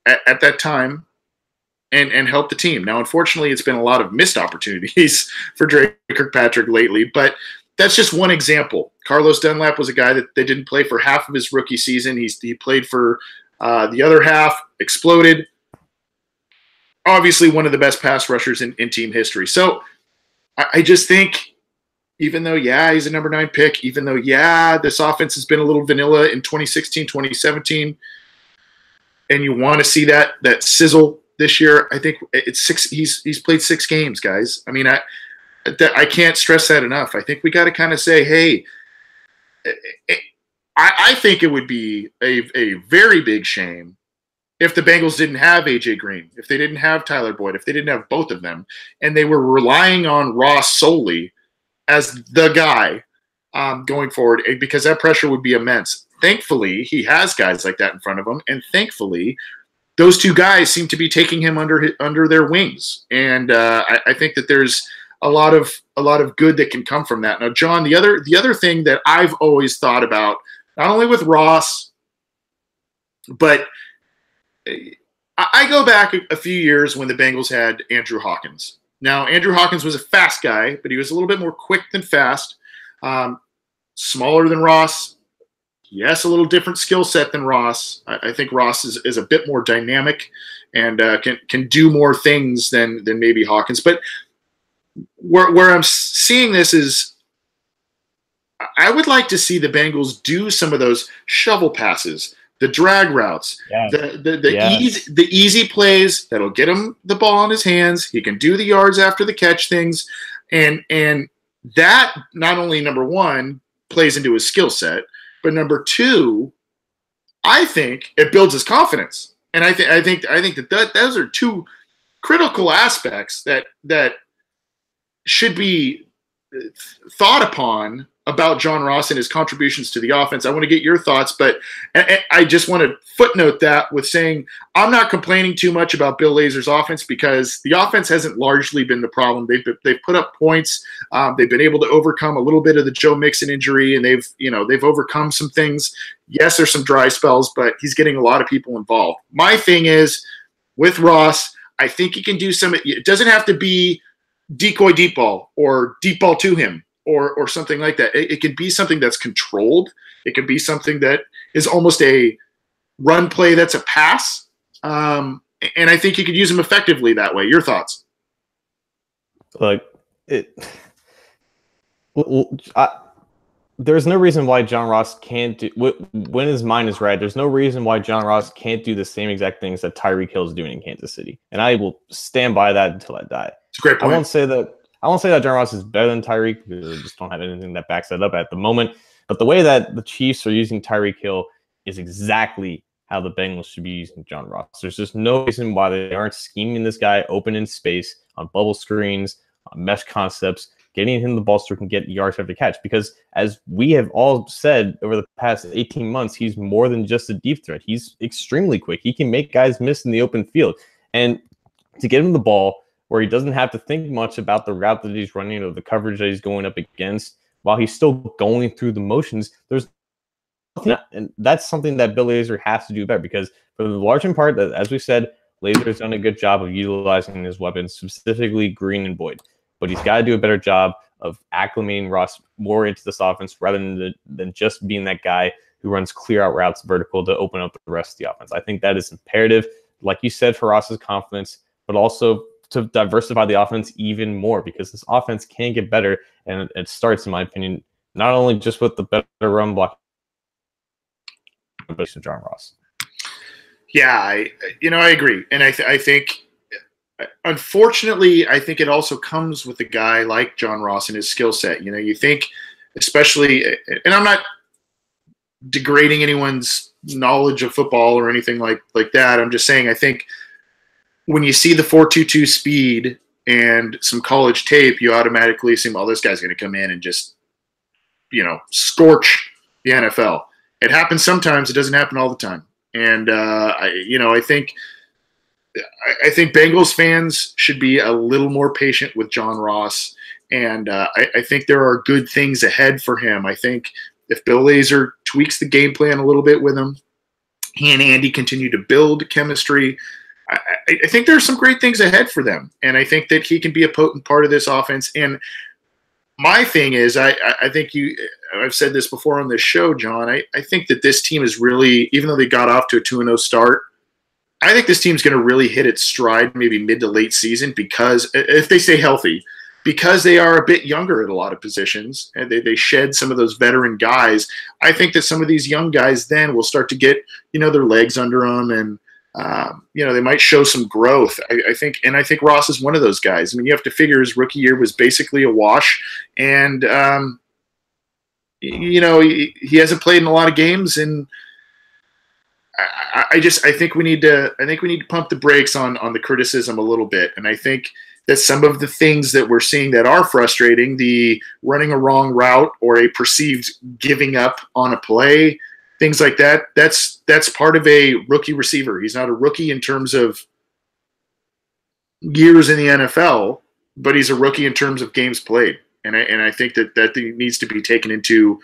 at that time and help the team. Now, unfortunately, it's been a lot of missed opportunities for Dre Kirkpatrick lately, but that's just one example. Carlos Dunlap was a guy that they didn't play for half of his rookie season. He played for the other half, exploded. Obviously, one of the best pass rushers in team history. So I just think, even though, he's a number 9 pick, even though, this offense has been a little vanilla in 2016, 2017, and you want to see that sizzle this year, I think it's 6. He's played 6 games, guys. I mean, I can't stress that enough. I think we got to kind of say, hey, I think it would be a very big shame if the Bengals didn't have AJ Green, if they didn't have Tyler Boyd, if they didn't have both of them, and they were relying on Ross solely as the guy going forward, because that pressure would be immense. Thankfully, he has guys like that in front of him, and thankfully, those 2 guys seem to be taking him under their wings. And I think that there's a lot of good that can come from that. Now, John, the other thing that I've always thought about, not only with Ross, but I go back a few years when the Bengals had Andrew Hawkins. Now, Andrew Hawkins was a fast guy, but he was a little bit more quick than fast, smaller than Ross. Yes, a little different skill set than Ross. I think Ross is a bit more dynamic and can do more things than maybe Hawkins. But where I'm seeing this is, I would like to see the Bengals do some of those shovel passes, the drag routes, the easy plays that'll get him the ball in his hands. He can do the yards after the catch things, and that not only, number 1, plays into his skill set, but number 2, I think it builds his confidence. And I think that those are 2 critical aspects that should be thought upon about John Ross and his contributions to the offense. I want to get your thoughts, but I just want to footnote that with saying I'm not complaining too much about Bill Lazor's offense, because the offense hasn't largely been the problem. They've put up points. They've been able to overcome a little bit of the Joe Mixon injury, and they've overcome some things. Yes, there's some dry spells, but he's getting a lot of people involved. My thing is with Ross, I think he can do some. It doesn't have to be decoy deep ball or deep ball to him, or something like that. It could be something that's controlled. It could be something that is almost a run play that's a pass. And I think you could use him effectively that way. Your thoughts? There's no reason why John Ross can't do, when his mind is right, there's no reason why John Ross can't do the same exact things that Tyreek Hill is doing in Kansas City. And I will stand by that until I die. It's a great point. I won't say that John Ross is better than Tyreek, because I just don't have anything that backs that up at the moment. But the way that the Chiefs are using Tyreek Hill is exactly how the Bengals should be using John Ross. There's just no reason why they aren't scheming this guy open in space, on bubble screens, on mesh concepts, getting him the ball so he can get yards after catch. Because as we have all said over the past 18 months, he's more than just a deep threat. He's extremely quick. He can make guys miss in the open field. And to get him the ball where he doesn't have to think much about the route that he's running or the coverage that he's going up against, while he's still going through the motions, there's nothing, and that's something that Bill Lazor has to do better, because for the large part, as we said, Lazer's done a good job of utilizing his weapons, specifically Green and Boyd. But he's got to do a better job of acclimating Ross more into this offense rather than just being that guy who runs clear out routes vertical to open up the rest of the offense. I think that is imperative, like you said, for Ross's confidence, but also to diversify the offense even more, because this offense can get better. And it starts, in my opinion, not only just with the better run block, but John Ross. Yeah, I agree. And I think, unfortunately, I think it also comes with a guy like John Ross and his skill set. You think, especially, and I'm not degrading anyone's knowledge of football or anything like that. I'm just saying, I think when you see the 4.22 speed and some college tape, you automatically assume, oh, this guy's going to come in and just, scorch the NFL. It happens sometimes. It doesn't happen all the time. And I think Bengals fans should be a little more patient with John Ross, and I think there are good things ahead for him. I think if Bill Lazor tweaks the game plan a little bit with him, he and Andy continue to build chemistry, I think there's some great things ahead for them, and I think that he can be a potent part of this offense. And my thing is, I think I've said this before on this show, John. I think that this team is really, even though they got off to a 2-0 start, I think this team's going to really hit its stride maybe mid to late season, because if they stay healthy, because they are a bit younger at a lot of positions, and they shed some of those veteran guys. I think that some of these young guys then will start to get, their legs under them, and they might show some growth. I think Ross is one of those guys. I mean, you have to figure his rookie year was basically a wash, and he hasn't played in a lot of games, and I think we need to pump the brakes on the criticism a little bit. And I think that some of the things that we're seeing that are frustrating, the running a wrong route or a perceived giving up on a play, things like that, that's part of a rookie receiver. He's not a rookie in terms of years in the NFL, but he's a rookie in terms of games played. And I think that needs to be taken into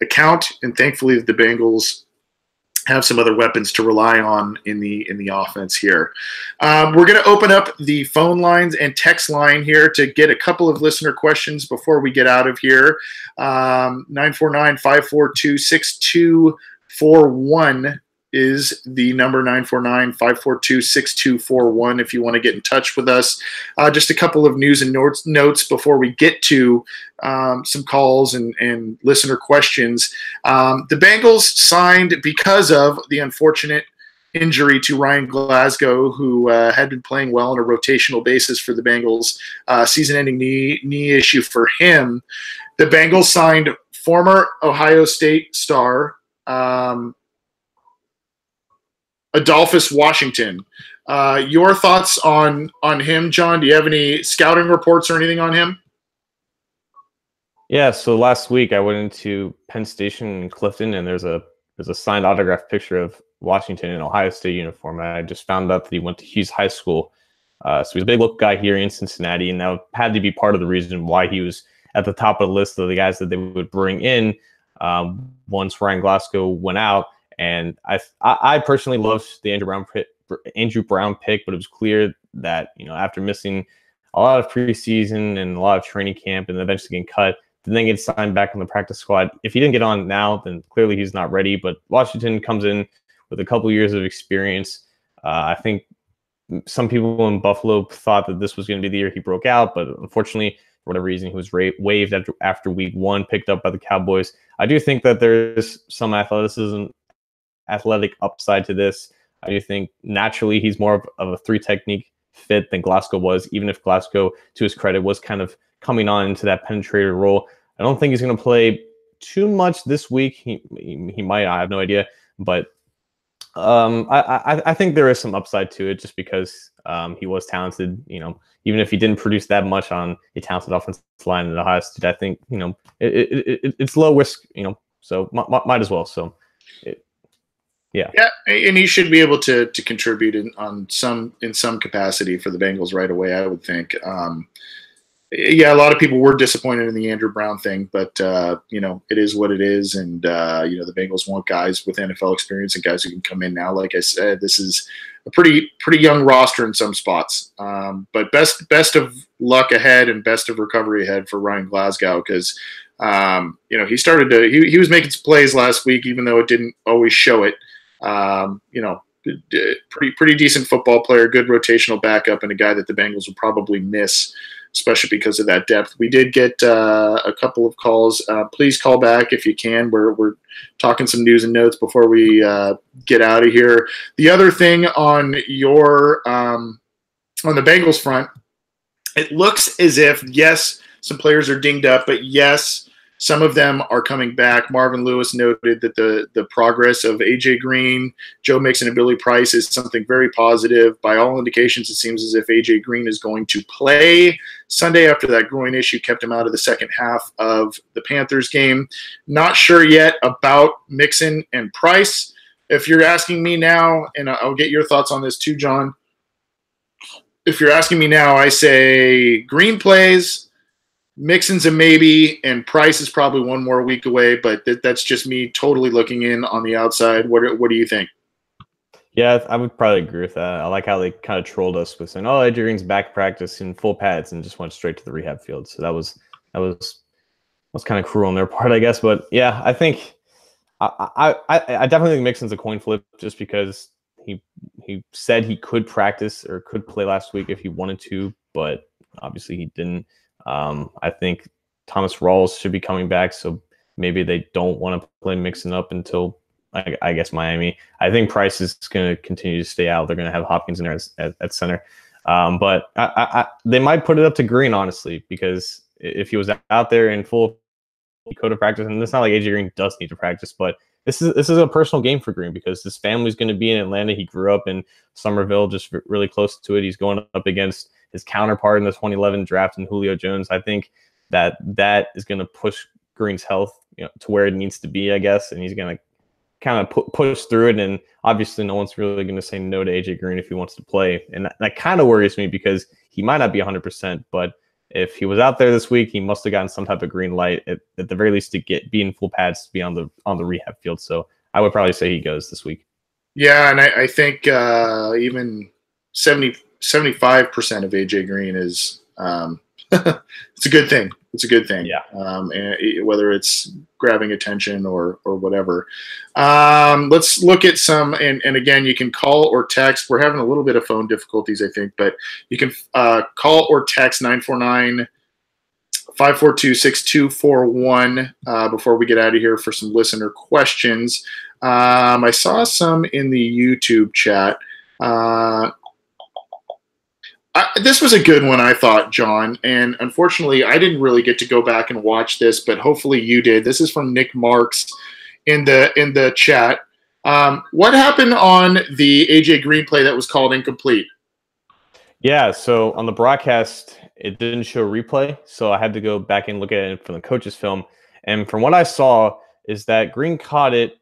account. And thankfully the Bengals have some other weapons to rely on in the offense here. We're going to open up the phone lines and text line here to get a couple of listener questions before we get out of here. 949-542-6241 is the number, 949-542-6241, if you want to get in touch with us. Just a couple of news and notes before we get to some calls and listener questions. The Bengals signed, because of the unfortunate injury to Ryan Glasgow, who had been playing well on a rotational basis for the Bengals, season-ending knee issue for him. The Bengals signed former Ohio State star Adolphus Washington. Your thoughts on him, John? Do you have any scouting reports or anything on him? Yeah, so last week I went into Penn Station in Clifton, and there's a signed autographed picture of Washington in Ohio State uniform. And I just found out that he went to Hughes High School. So he's a big local guy here in Cincinnati, and that had to be part of the reason why he was at the top of the list of the guys that they would bring in once Ryan Glasgow went out. And I personally loved the Andrew Brown pick, but it was clear that, after missing a lot of preseason and a lot of training camp and eventually getting cut, then get signed back on the practice squad. If he didn't get on now, then clearly he's not ready. But Washington comes in with a couple years of experience. I think some people in Buffalo thought that this was going to be the year he broke out, but unfortunately, for whatever reason, he was waived after week one, picked up by the Cowboys. I do think that there's some athletic upside to this. I do think naturally he's more of a three technique fit than Glasgow was, even if Glasgow, to his credit, was kind of coming on into that penetrator role. I don't think he's going to play too much this week. He might, I have no idea, but I think there is some upside to it, just because he was talented. Even if he didn't produce that much on a talented offensive line in Ohio State, I think it's low risk. So might as well. So. Yeah, and he should be able to contribute in some capacity for the Bengals right away, I would think. yeah, a lot of people were disappointed in the Andrew Brown thing, but it is what it is, and the Bengals want guys with NFL experience and guys who can come in now. Like I said, this is a pretty young roster in some spots, but best of luck ahead and best of recovery ahead for Ryan Glasgow because he started to he was making some plays last week, even though it didn't always show it. Pretty decent football player, good rotational backup, and a guy that the Bengals will probably miss, especially because of that depth. We did get a couple of calls. Please call back if you can. We're talking some news and notes before we get out of here. The other thing on on the Bengals front, it looks as if, yes, some players are dinged up, but yes, some of them are coming back. Marvin Lewis noted that the progress of A.J. Green, Joe Mixon, and Billy Price is something very positive. By all indications, it seems as if A.J. Green is going to play Sunday after that groin issue kept him out of the second half of the Panthers game. Not sure yet about Mixon and Price. If you're asking me now, and I'll get your thoughts on this too, John. If you're asking me now, I say Green plays, Mixon's a maybe, and Price is probably one more week away, but that's just me totally looking in on the outside. What do you think? Yeah, I would probably agree with that. I like how they kind of trolled us with saying, "Oh, AJ Green's back practice in full pads," and just went straight to the rehab field. So that was kind of cruel on their part, I guess. But yeah, I think I definitely think Mixon's a coin flip just because he said he could practice or could play last week if he wanted to, but obviously he didn't. I think Thomas Rawls should be coming back, so maybe they don't want to play Mixon up until I guess Miami. I think Price is going to continue to stay out. They're going to have Hopkins in there at center, but they might put it up to Green, honestly, because if he was out there in full Dakota practice, and it's not like AJ Green does need to practice, but this is a personal game for Green because his family's going to be in Atlanta. He grew up in Somerville, just really close to it. He's going up against his counterpart in the 2011 draft in Julio Jones. I think that is going to push Green's health to where it needs to be, I guess, and he's going to kind of push through it. And obviously, no one's really going to say no to AJ Green if he wants to play, and that kind of worries me because he might not be 100%, but if he was out there this week, he must have gotten some type of green light at the very least to be in full pads to be on the rehab field. So I would probably say he goes this week. Yeah, and I think even 75% of AJ Green is it's a good thing. It's a good thing. Yeah. And whether it's grabbing attention or whatever. Let's look at some, and again, you can call or text. We're having a little bit of phone difficulties, I think, but you can call or text 949-542-6241 before we get out of here for some listener questions. I saw some in the YouTube chat. This was a good one, I thought, John, and unfortunately, I didn't really get to go back and watch this, but hopefully you did. This is from Nick Marks in the chat. What happened on the AJ Green play that was called incomplete? Yeah, so on the broadcast, it didn't show replay, so I had to go back and look at it from the coach's film. And from what I saw is that Green caught it,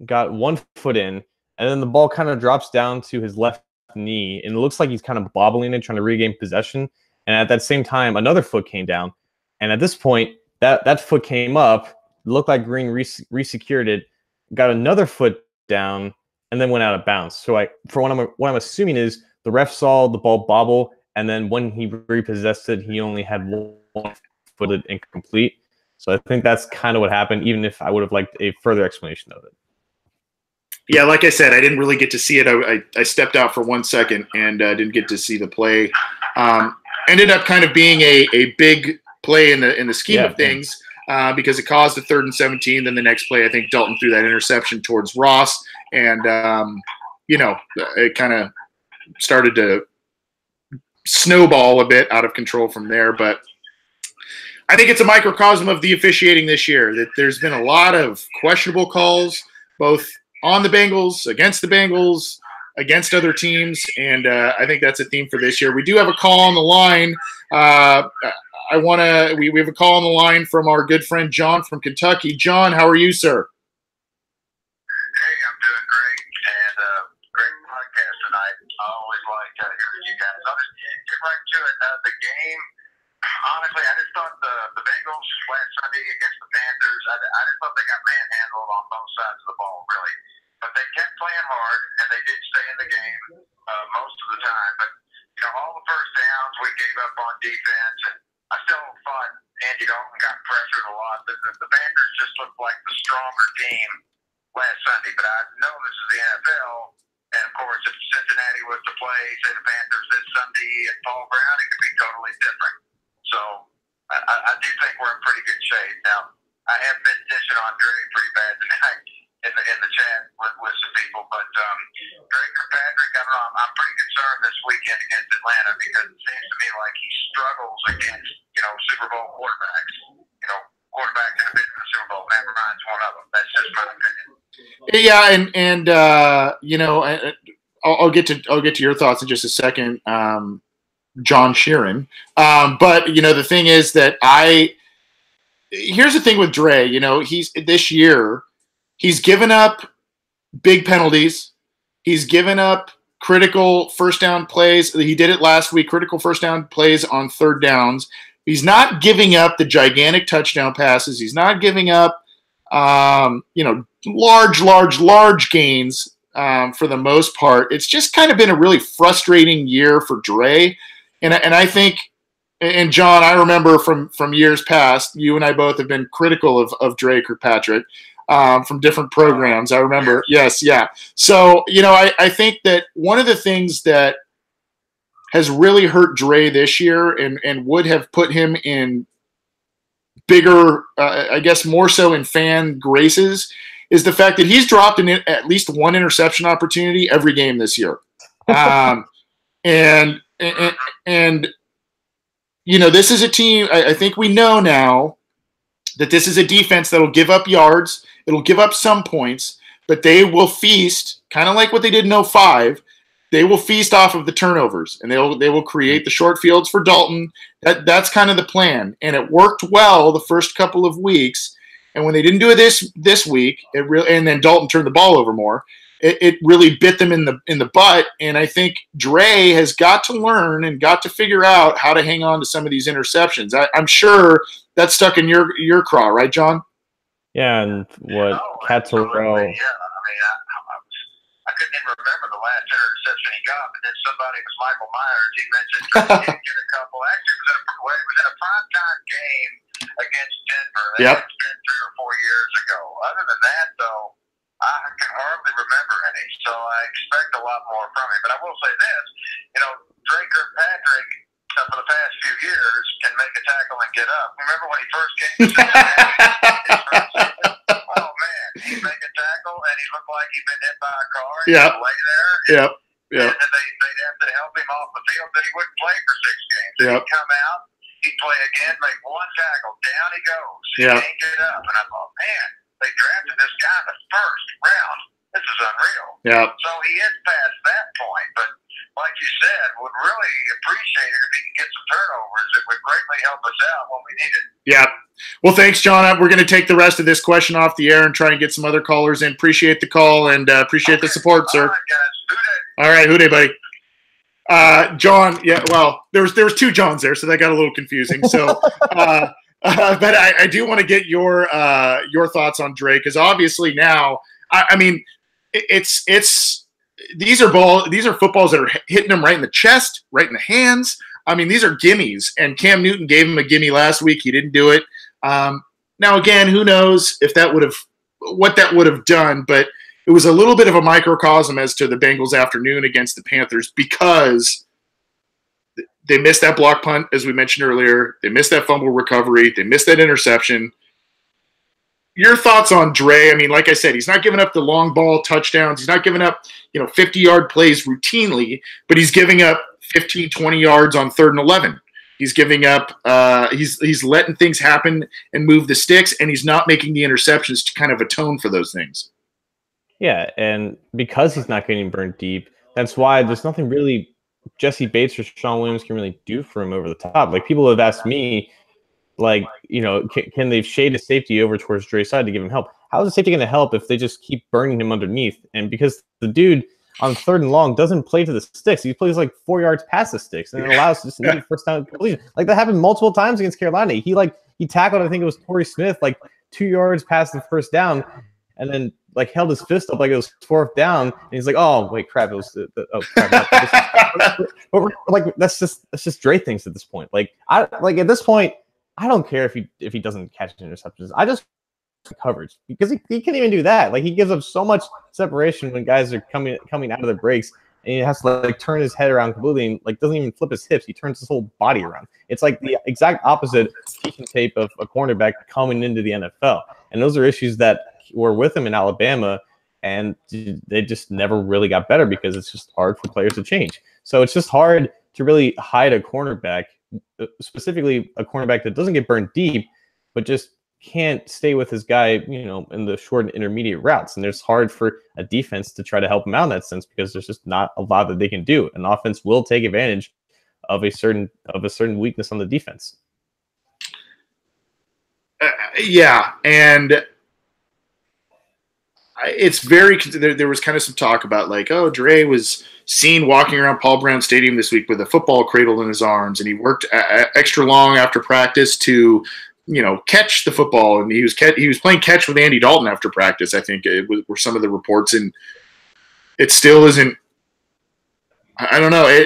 got 1 foot in, and then the ball kind of drops down to his left knee, and it looks like he's kind of bobbling it, trying to regain possession. And at that same time, another foot came down. And at this point, that foot came up. It looked like Green resecured it, got another foot down, and then went out of bounds. So what I'm assuming is the ref saw the ball bobble, and then when he repossessed it, he only had 1 foot incomplete. So I think that's kind of what happened, even if I would have liked a further explanation of it. Yeah, like I said, I didn't really get to see it. I stepped out for 1 second and didn't get to see the play. Ended up kind of being a big play in the scheme of things because it caused a 3rd and 17. Then the next play, I think Dalton threw that interception towards Ross, and it kind of started to snowball a bit out of control from there. But I think it's a microcosm of the officiating this year that there's been a lot of questionable calls, both on the Bengals, against other teams, and I think that's a theme for this year. We do have a call on the line. We have a call on the line from our good friend John from Kentucky. John, how are you, sir? Hey, I'm doing great, and great podcast tonight. I always like hearing you guys. I'll just get right to it. The game honestly, I just thought the Bengals last Sunday against the Panthers, I just thought they got manhandled on both sides of the ball, really. But they kept playing hard, and they did stay in the game most of the time. But, all the first downs we gave up on defense, and I still thought Andy Dalton got pressured a lot. The Panthers just looked like the stronger team last Sunday. But I know this is the NFL, and, of course, if Cincinnati was to play, say, the Panthers this Sunday at Paul Brown, it could be totally different. So I do think we're in pretty good shape. Now, I have been dishing on Dre pretty bad tonight in the chat with some people, but Dre Kirkpatrick, I don't know, I'm pretty concerned this weekend against Atlanta because it seems to me like he struggles against, Super Bowl quarterbacks. Quarterbacks that have been in the Super Bowl. Matt Ryan's one of them. That's just my opinion. Yeah, and I'll get to your thoughts in just a second, John Sheeran. But the thing is that here's the thing with Dre. This year he's given up big penalties. He's given up critical first down plays. He did it last week. Critical first down plays on third downs. He's not giving up the gigantic touchdown passes. He's not giving up, large gains for the most part. It's just kind of been a really frustrating year for Dre. And I think, and John, I remember from years past, you and I both have been critical of Dre Kirkpatrick from different programs. I remember. Yes. Yeah. So, I think that one of the things that has really hurt Dre this year and would have put him in bigger, I guess more so in fan graces, is the fact that he's dropped at least one interception opportunity every game this year. And this is a team, I think we know now that this is a defense that'll give up yards. It'll give up some points, but they will feast, kind of like what they did in 2005. They will feast off of the turnovers, and they will create the short fields for Dalton. That's kind of the plan, and it worked well the first couple of weeks. And when they didn't do it this week, and then Dalton turned the ball over more, it really bit them in the butt. And I think Dre has got to learn and got to figure out how to hang on to some of these interceptions. I'm sure that's stuck in your craw, right, John? Yeah, and what Catterell. Yeah, I couldn't even remember the last interception he got, but then somebody was Michael Myers. He mentioned he did get a couple. Actually, it was in a primetime game against Denver. That's been 3 or 4 years ago. Other than that, though, I can hardly remember any. So I expect a lot more from him. But I will say this, Dre Kirkpatrick, for the past few years, can make a tackle and get up. Remember when he first came to Cincinnati? Oh, man. He'd make a tackle, and he looked like he'd been hit by a car. He'd lay there. And they'd have to help him off the field. Then he wouldn't play for 6 games. Then he'd come out, he'd play again, make one tackle. Down he goes. He can't get up. And I thought, man, they drafted this guy in the first round. This is unreal. Yeah. So he is past that point. But like you said, would really appreciate it if he could get some turnovers. It would greatly help us out when we need it. Yeah. Well, thanks, John. We're going to take the rest of this question off the air and try and get some other callers in. Appreciate the call and appreciate the support, sir. All right, guys. All right, who day, buddy? John, yeah, well, there was 2 Johns there, so that got a little confusing. So, but I do want to get your thoughts on Dre, because obviously now, I mean, these are footballs that are hitting him right in the chest, right in the hands. I mean, these are gimmies, and Cam Newton gave him a gimme last week. He didn't do it. Now, again, who knows if what that would have done, but it was a little bit of a microcosm as to the Bengals afternoon against the Panthers, because they missed that block punt, as we mentioned earlier. They missed that fumble recovery. They missed that interception. Your thoughts on Dre? I mean, like I said, he's not giving up the long ball touchdowns. He's not giving up, 50-yard plays routinely, but he's giving up 15, 20 yards on 3rd and 11. He's giving up he's letting things happen and move the sticks, and he's not making the interceptions to kind of atone for those things. Yeah, and because he's not getting burned deep, that's why there's nothing really Jesse Bates or Sean Williams can really do for him over the top. Like, people have asked me, like, can they shade a safety over towards Dre's side to give him help? How is the safety going to help if they just keep burning him underneath? And because the dude, on 3rd and long doesn't play to the sticks. He plays like 4 yards past the sticks, and it allows just an easy first down completion. Like that happened multiple times against Carolina. He tackled, I think it was Torrey Smith, like 2 yards past the first down, and then like held his fist up like it was 4th down, and he's like, "Oh wait, crap! It was like that's just Dre things at this point. Like at this point, I don't care if he doesn't catch interceptions. I just coverage because he can't even do that. Like he gives up so much separation when guys are coming out of their breaks, and he has to like turn his head around completely and like doesn't even flip his hips. He turns his whole body around. It's like the exact opposite teaching tape of a cornerback coming into the NFL. And those are issues that were with him in Alabama, and they just never really got better because it's just hard for players to change. So it's just hard to really hide a cornerback, specifically a cornerback that doesn't get burned deep, but just can't stay with his guy, in the short and intermediate routes. And it's hard for a defense to try to help him out in that sense because there's just not a lot that they can do. An offense will take advantage of a certain weakness on the defense. Yeah, and it's very. There was kind of some talk about like, oh, Dre was seen walking around Paul Brown Stadium this week with a football cradled in his arms, and he worked extra long after practice to catch the football, and he was playing catch with Andy Dalton after practice. I think were some of the reports, and it still isn't. I don't know.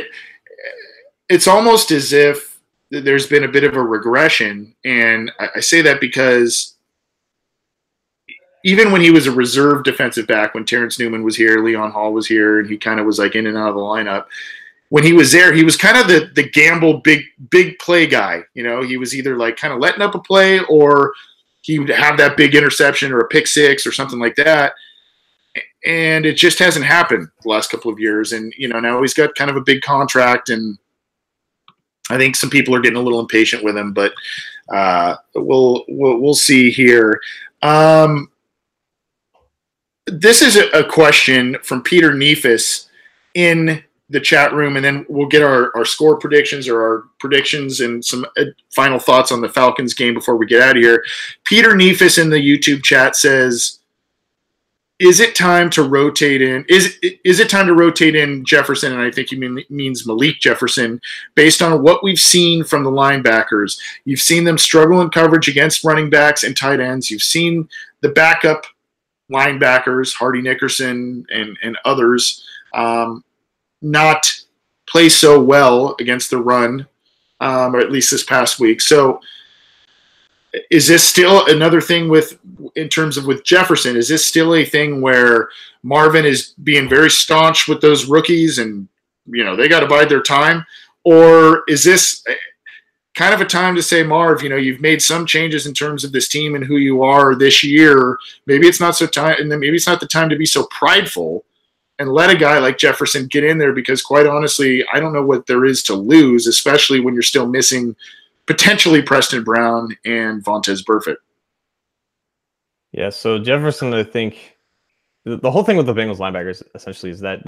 It's almost as if there's been a bit of a regression, and I say that because even when he was a reserve defensive back, when Terrence Newman was here, Leon Hall was here, and he kind of was like in and out of the lineup. When he was there, he was kind of the gamble big play guy. He was either like kind of letting up a play, or he would have that big interception or a pick six or something like that. And it just hasn't happened the last couple of years. And now he's got kind of a big contract, and I think some people are getting a little impatient with him. But we'll see here. This is a question from Peter Neefus in the chat room, and then we'll get our score predictions or our predictions and some final thoughts on the Falcons game before we get out of here. Peter Neefus in the YouTube chat says, is it time to rotate in? Is it time to rotate in Jefferson? And I think he means Malik Jefferson, based on what we've seen from the linebackers. You've seen them struggle in coverage against running backs and tight ends. You've seen the backup linebackers, Hardy Nickerson and others, not play so well against the run, or at least this past week. So is this still another thing in terms of with Jefferson? Is this still a thing where Marvin is being very staunch with those rookies and, they got to bide their time? Or is this kind of a time to say, Marv, you've made some changes in terms of this team and who you are this year. Maybe it's not maybe it's not the time to be so prideful and let a guy like Jefferson get in there, because quite honestly, I don't know what there is to lose, especially when you're still missing potentially Preston Brown and Vontaze Burfict. Yeah, so Jefferson, I think the whole thing with the Bengals linebackers essentially is that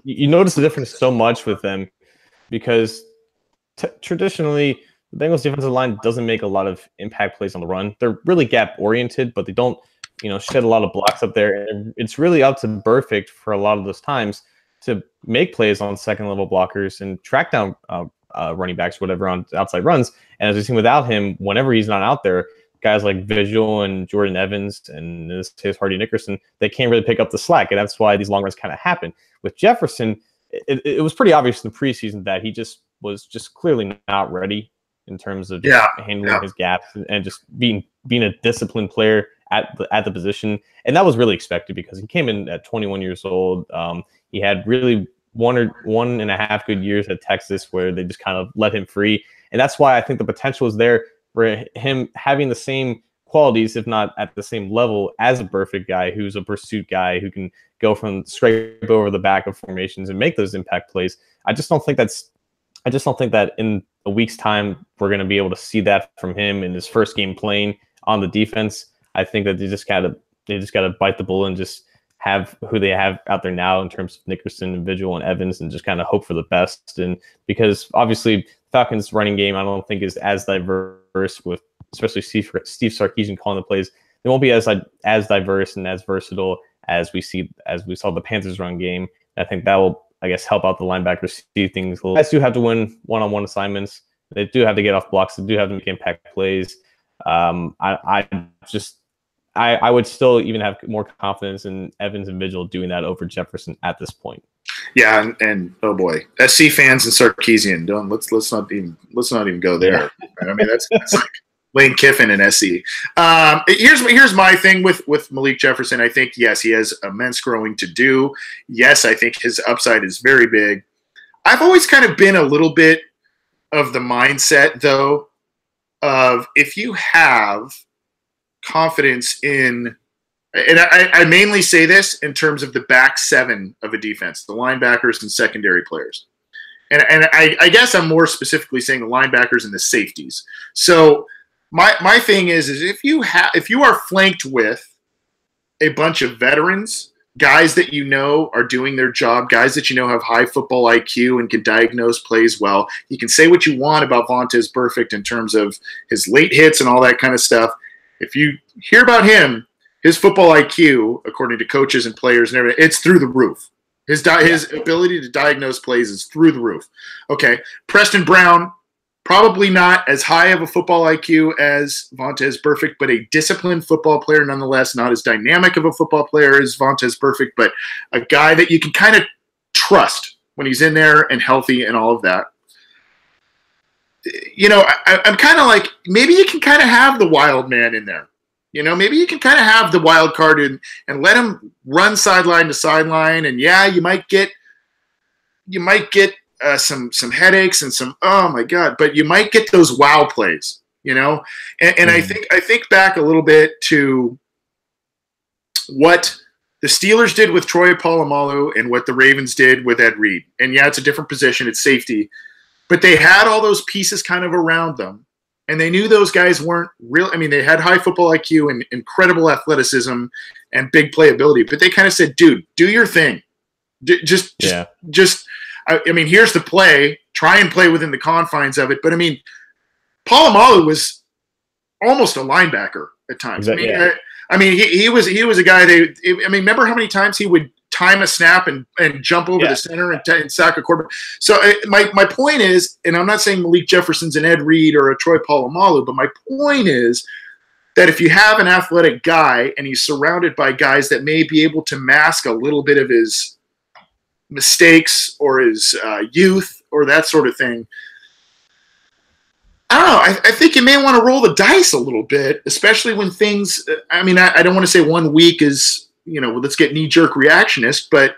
you notice the difference so much with them because traditionally the Bengals defensive line doesn't make a lot of impact plays on the run. They're really gap oriented, but they don't shed a lot of blocks up there. And it's really up to Burfict for a lot of those times to make plays on second level blockers and track down running backs, whatever, on outside runs. And as we've seen without him, whenever he's not out there, guys like Visual and Jordan Evans and in this case Hardy Nickerson, they can't really pick up the slack. And that's why these long runs kind of happen. With Jefferson, it was pretty obvious in the preseason that he was clearly not ready in terms of handling his gaps and just being a disciplined player at the position. And that was really expected because he came in at 21 years old. He had really 1.5 good years at Texas where they just kind of let him free. And that's why I think the potential is there for him having the same qualities, if not at the same level as a Burfict guy who's a pursuit guy who can go from scrape over the back of formations and make those impact plays. I just don't think that in a week's time we're going to be able to see that from him in his first game playing on the defense. I think that they just got to bite the bullet and just have who they have out there now in terms of Nickerson and Vigil and Evans and just kind of hope for the best. And because obviously Falcons running game, I don't think is as diverse with especially Steve Sarkisian calling the plays. they won't be as diverse and as versatile as we saw the Panthers run game. I think that will, I guess, help out the linebackers see things a little. Guys do have to win one-on-one assignments. They do have to get off blocks. They do have to make impact plays. I would still even have more confidence in Evans and Vigil doing that over Jefferson at this point. Yeah, and oh boy, SC fans and Sarkisian, let's not even go there. Yeah. I mean, that's like Lane Kiffin and SC. Here's my thing with Malik Jefferson. I think, yes, he has immense growing to do. Yes, I think his upside is very big. I've always kind of been a little bit of the mindset, though, of if you have confidence in, and I mainly say this in terms of the back seven of a defense, the linebackers and secondary players. And I guess I'm more specifically saying the linebackers and the safeties. So my thing is if you are flanked with a bunch of veterans, guys that you know are doing their job, guys that you know have high football IQ and can diagnose plays well, you can say what you want about Vontaze Burfict in terms of his late hits and all that kind of stuff. If you hear about him, his football IQ, according to coaches and players and everything, it's through the roof. His ability to diagnose plays is through the roof. Okay, Preston Brown, probably not as high of a football IQ as Vontaze Burfict, but a disciplined football player nonetheless, not as dynamic of a football player as Vontaze Burfict, but a guy that you can kind of trust when he's in there and healthy and all of that. You know, I'm kind of like, maybe you can kind of have the wild man in there. You know, maybe you can kind of have the wild card and let him run sideline to sideline. And yeah, you might get some headaches and some, oh my God, but you might get those wow plays, you know? And I think back a little bit to what the Steelers did with Troy Polamalu and what the Ravens did with Ed Reed. And yeah, it's a different position, it's safety, but they had all those pieces kind of around them. And they knew those guys weren't real. I mean, they had high football IQ and incredible athleticism and big playability, but they kind of said, dude, do your thing. I mean, here's the play. Try and play within the confines of it. But I mean, Polamalu was almost a linebacker at times. Exactly. I mean, he was a guy. Remember how many times he would time a snap and jump over the center and sack a quarterback. So my point is, and I'm not saying Malik Jefferson's an Ed Reed or a Troy Polamalu, but my point is that if you have an athletic guy and he's surrounded by guys that may be able to mask a little bit of his mistakes or his youth or that sort of thing, I don't know. I think you may want to roll the dice a little bit, especially when things. I mean, I don't want to say 1 week is, you know, let's get knee-jerk reactionist, but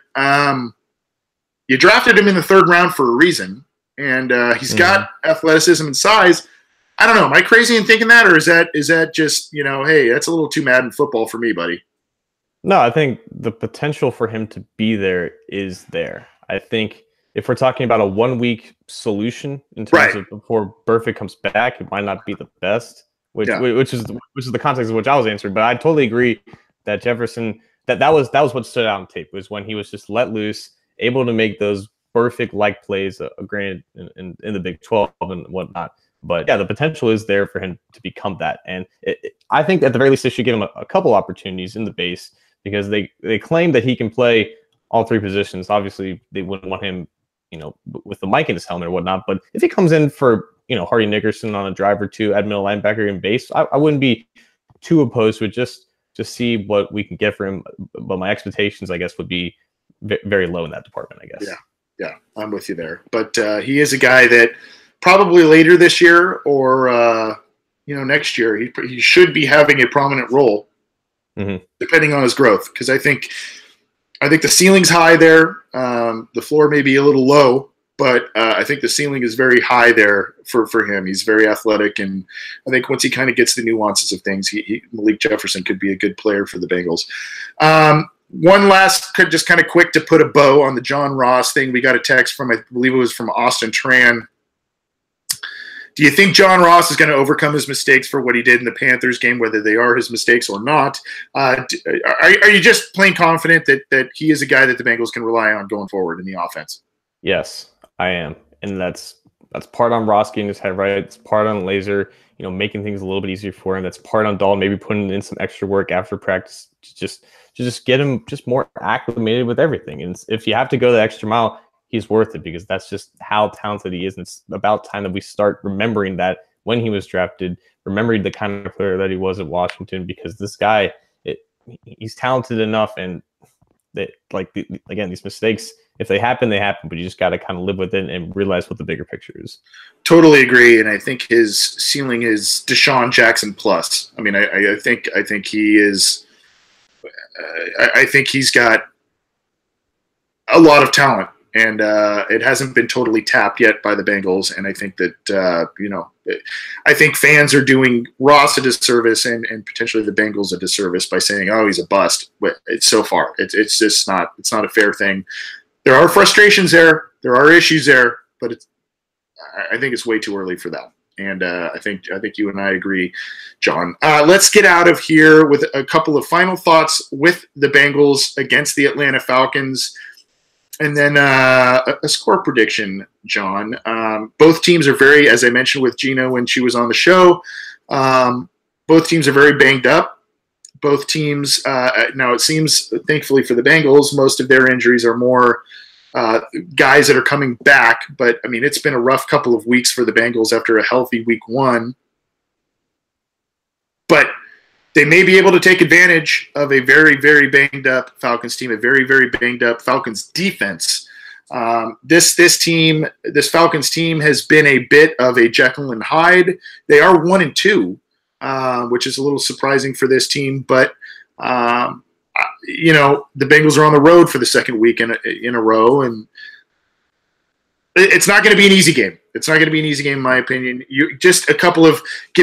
you drafted him in the 3rd round for a reason, and he's got athleticism and size. I don't know. Am I crazy in thinking that, or is that just, you know, hey, that's a little too Madden football for me, buddy? No, I think the potential for him to be there is there. I think if we're talking about a 1 week solution in terms of before Burfict comes back, it might not be the best, which is the context of which I was answering. But I totally agree that Jefferson, that was what stood out on tape, was when he was just let loose, able to make those Burfict-like plays, granted in the Big 12 and whatnot. But yeah, the potential is there for him to become that. And I think at the very least they should give him a couple opportunities in the base, because they claim that he can play all 3 positions. Obviously, they wouldn't want him, you know, with the mic in his helmet or whatnot. But if he comes in for, you know, Hardy Nickerson on a drive or 2, at middle linebacker in base, I wouldn't be too opposed to it, just see what we can get for him. But my expectations, I guess, would be very low in that department, I guess. Yeah, I'm with you there. But he is a guy that probably later this year or, you know, next year, he should be having a prominent role. Depending on his growth, because I think the ceiling's high there. The floor may be a little low, but I think the ceiling is very high there for him. He's very athletic, and I think once he kind of gets the nuances of things, Malik Jefferson could be a good player for the Bengals. One last, just kind of quick to put a bow on the John Ross thing. We got a text from, I believe it was from Austin Tran. Do you think John Ross is going to overcome his mistakes for what he did in the Panthers game, whether they are his mistakes or not? Are you just plain confident that he is a guy that the Bengals can rely on going forward in the offense? Yes, I am. And that's part on Ross getting his head right. It's part on Laser, making things a little bit easier for him. That's part on Dalton, maybe putting in some extra work after practice to just get him just more acclimated with everything. And if you have to go the extra mile, he's worth it, because that's just how talented he is. And it's about time that we start remembering that when he was drafted, remembering the kind of player that he was at Washington, because this guy, he's talented enough, and that, again, these mistakes, if they happen, they happen, but you just got to kind of live with it and realize what the bigger picture is. Totally agree, and I think his ceiling is Deshaun Jackson plus. I mean, I think he is. I think he's got a lot of talent, and it hasn't been totally tapped yet by the Bengals. And I think that I think fans are doing Ross a disservice and potentially the Bengals a disservice by saying, "Oh, he's a bust." It's so far, it's just not. It's not a fair thing. There are frustrations there. There are issues there, but I think it's way too early for that. And I think you and I agree, John. Let's get out of here with a couple of final thoughts with the Bengals against the Atlanta Falcons, and then a score prediction, John. Both teams are very, as I mentioned with Gina when she was on the show, both teams are very banged up. Both teams, now it seems, thankfully for the Bengals, most of their injuries are more guys that are coming back. But, I mean, it's been a rough couple of weeks for the Bengals after a healthy week one. But they may be able to take advantage of a very, very banged-up Falcons team, a very, very banged-up Falcons defense. This Falcons team has been a bit of a Jekyll and Hyde. They are 1-2. Which is a little surprising for this team, but the Bengals are on the road for the second week in a row, and it's not going to be an easy game. It's not going to be an easy game, in my opinion. You just give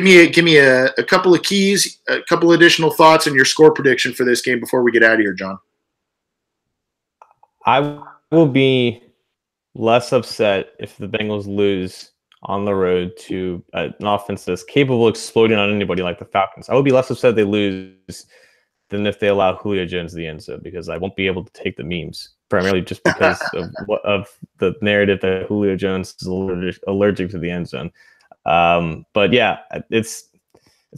me a couple of keys, a couple additional thoughts, and your score prediction for this game before we get out of here, John. I will be less upset if the Bengals lose on the road to an offense that's capable of exploding on anybody like the Falcons. I would be less upset if they lose than if they allow Julio Jones the end zone, because I won't be able to take the memes, primarily just because of the narrative that Julio Jones is allergic to the end zone. But yeah, it's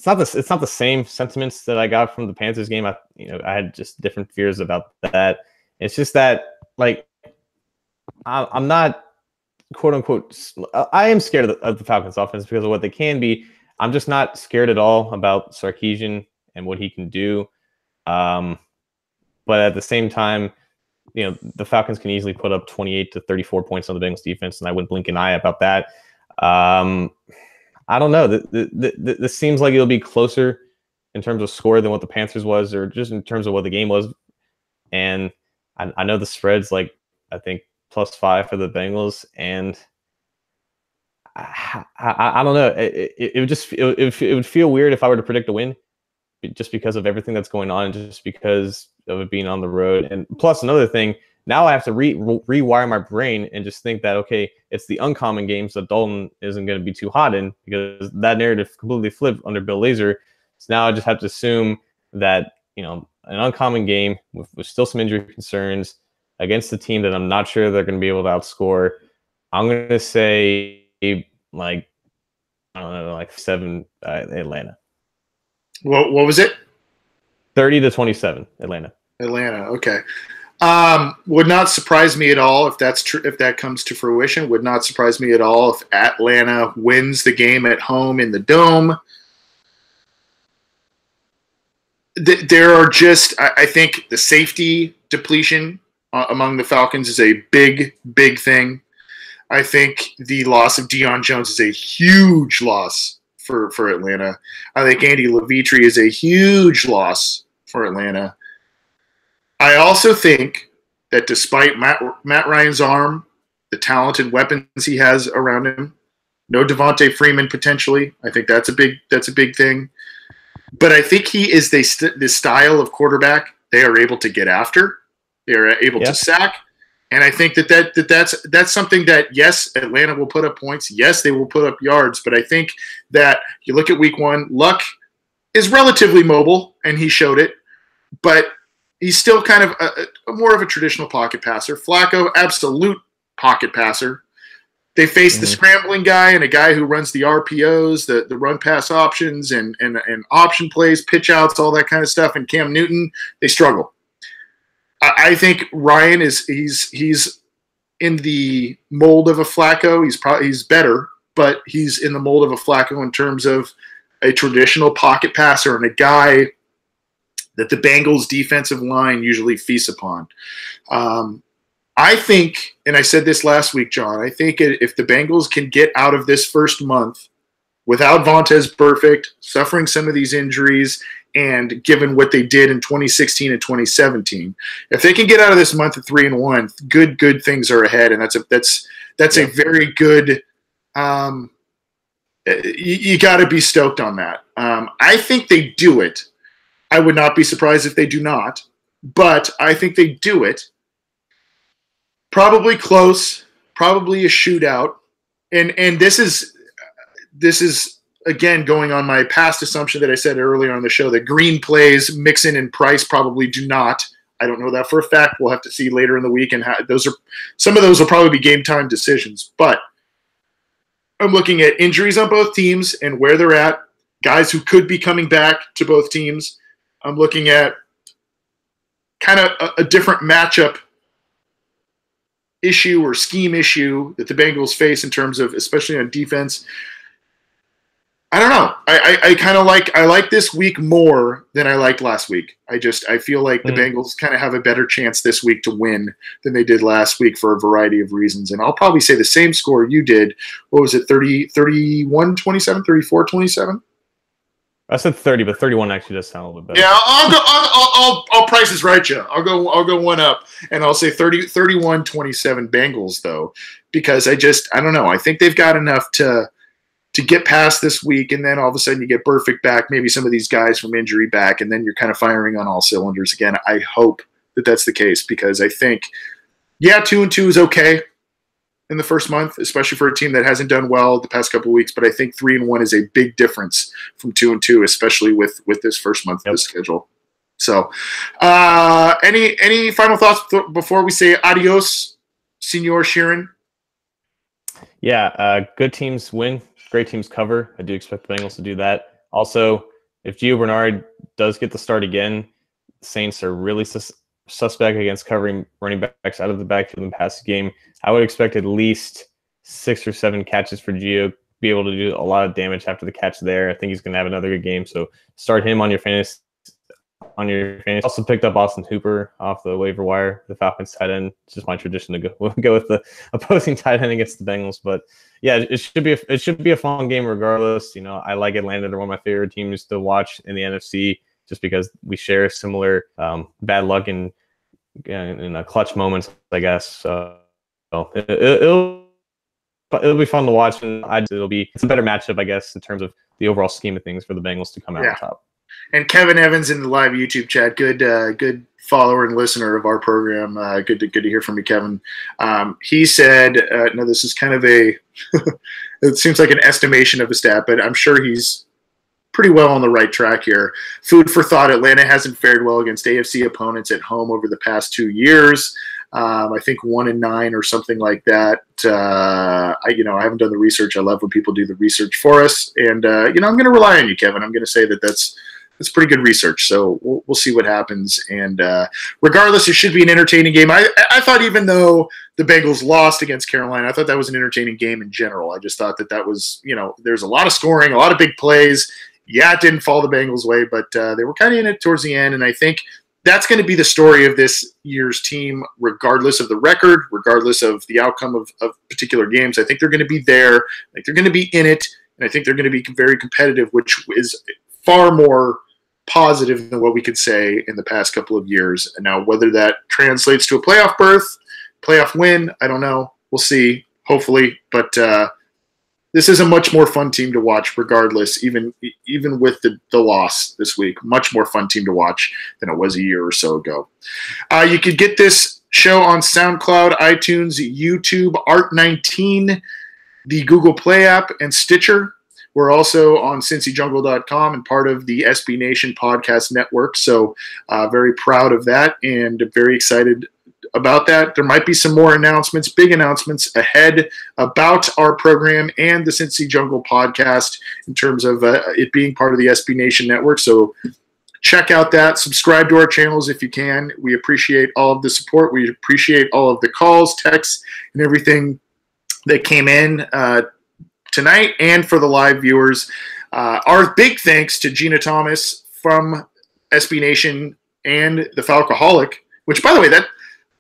not the same sentiments that I got from the Panthers game. I had just different fears about that. It's just that, I'm not, quote unquote, I am scared of the Falcons offense because of what they can be. I'm just not scared at all about Sarkisian and what he can do. But at the same time, the Falcons can easily put up 28 to 34 points on the Bengals defense, and I wouldn't blink an eye about that. I don't know. This seems like it'll be closer in terms of score than what the Panthers was, or just in terms of what the game was. And I know the spread's I think +5 for the Bengals, and I don't know. It would feel weird if I were to predict a win, just because of everything that's going on, just because of it being on the road. And plus another thing, now I have to rewire my brain and just think that, okay, it's the uncommon games that Dalton isn't going to be too hot in, because that narrative completely flipped under Bill Lazor. So now I just have to assume that an uncommon game with still some injury concerns against a team that I'm not sure they're going to be able to outscore. I'm going to say, I don't know, 7 Atlanta. What was it? 30-27 Atlanta. Atlanta, okay. Would not surprise me at all if that's true. If that comes to fruition, would not surprise me at all if Atlanta wins the game at home in the Dome. There are just, I think, the safety depletion among the Falcons is a big, big thing. I think the loss of Deion Jones is a huge loss for Atlanta. I think Andy Levitre is a huge loss for Atlanta. I also think that despite Matt Ryan's arm, the talented weapons he has around him, no Devontae Freeman potentially. I think that's a big thing. But I think he is the style of quarterback they are able to get after. They are able to sack. And I think that's something that, yes, Atlanta will put up points. Yes, they will put up yards. But I think that you look at week one, Luck is relatively mobile, and he showed it. But he's still kind of more of a traditional pocket passer. Flacco, absolute pocket passer. They face the scrambling guy and a guy who runs the RPOs, the run pass options and option plays, pitch outs, all that kind of stuff. And Cam Newton, they struggle. I think Ryan he's in the mold of a Flacco. He's better, but he's in the mold of a Flacco in terms of a traditional pocket passer and a guy that the Bengals defensive line usually feasts upon. I think, and I said this last week, John, I think if the Bengals can get out of this first month without Vontaze Perfect, suffering some of these injuries, and given what they did in 2016 and 2017, if they can get out of this month at 3-1, good things are ahead, and that's a very good. You got to be stoked on that. I think they do it. I would not be surprised if they do not, but I think they do it. Probably close, probably a shootout, and this is again going on my past assumption that I said earlier on the show that Green plays, Mixon and Price probably do not. I don't know that for a fact. We'll have to see later in the week, and some of those will probably be game time decisions. But I'm looking at injuries on both teams and where they're at, guys who could be coming back to both teams. I'm looking at kind of a different matchup issue or scheme issue that the Bengals face in terms of, especially on defense. I don't know. I like this week more than I liked last week. I feel like the Bengals kind of have a better chance this week to win than they did last week for a variety of reasons. And I'll probably say the same score you did. What was it? 31-27, 34-27? I said 30, but 31 actually does sound a little bit better. Yeah, I'll Price is right, Joe. I'll go one up, and I'll say 31-27 Bengals though, because I don't know. I think they've got enough to get past this week, and then all of a sudden you get Perfect back, maybe some of these guys from injury back, and then you're kind of firing on all cylinders again. I hope that that's the case, because I think 2-2 is okay in the first month, especially for a team that hasn't done well the past couple of weeks. But I think 3-1 is a big difference from 2-2, especially with this first month of the schedule. So, any final thoughts before we say adios, Senor Sheeran? Yeah, good teams win, great teams cover. I do expect the Bengals to do that. Also, if Gio Bernard does get the start again, the Saints are really suspect against covering running backs out of the backfield in the passing game. I would expect at least 6 or 7 catches for Gio, be able to do a lot of damage after the catch there. I think he's going to have another good game, so start him on your fantasy. Also picked up Austin Hooper off the waiver wire, the Falcons tight end. It's just my tradition to go with the opposing tight end against the Bengals. But yeah, it should be a fun game regardless. You know, I like Atlanta. They're one of my favorite teams to watch in the NFC, just because we share similar bad luck in clutch moments, I guess. So it'll be fun to watch, and it's a better matchup, I guess, in terms of the overall scheme of things for the Bengals to come out on top. And Kevin Evans in the live YouTube chat, good follower and listener of our program. Good to hear from you, Kevin. He said, no, this is kind of it seems like an estimation of a stat, but I'm sure he's pretty well on the right track here. Food for thought: Atlanta hasn't fared well against AFC opponents at home over the past 2 years. I think 1-9 or something like that. I haven't done the research. I love when people do the research for us, and I'm going to rely on you, Kevin. I'm going to say that's pretty good research. So we'll see what happens. And regardless, it should be an entertaining game. I thought, even though the Bengals lost against Carolina, I thought that was an entertaining game in general. I just thought that was, there's a lot of scoring, a lot of big plays. Yeah, it didn't fall the Bengals' way, but they were kind of in it towards the end. And I think that's going to be the story of this year's team, regardless of the record, regardless of the outcome of particular games. I think they're going to be there. I think they're going to be in it. And I think they're going to be very competitive, which is far more positive than what we could say in the past couple of years. And now, whether that translates to a playoff berth, playoff win, I don't know. We'll see, hopefully. But this is a much more fun team to watch regardless, even with the loss this week. Much more fun team to watch than it was a year or so ago. You could get this show on SoundCloud, iTunes, YouTube, Art19, the Google Play app, and Stitcher. We're also on CincyJungle.com and part of the SB Nation podcast network. So very proud of that and very excited about that. There might be some more announcements, big announcements ahead about our program and the Cincy Jungle podcast in terms of it being part of the SB Nation network. So check out that. Subscribe to our channels if you can. We appreciate all of the support. We appreciate all of the calls, texts, and everything that came in tonight, and for the live viewers. Our big thanks to Gina Thomas from SB Nation and the Falcoholic, which, by the way, that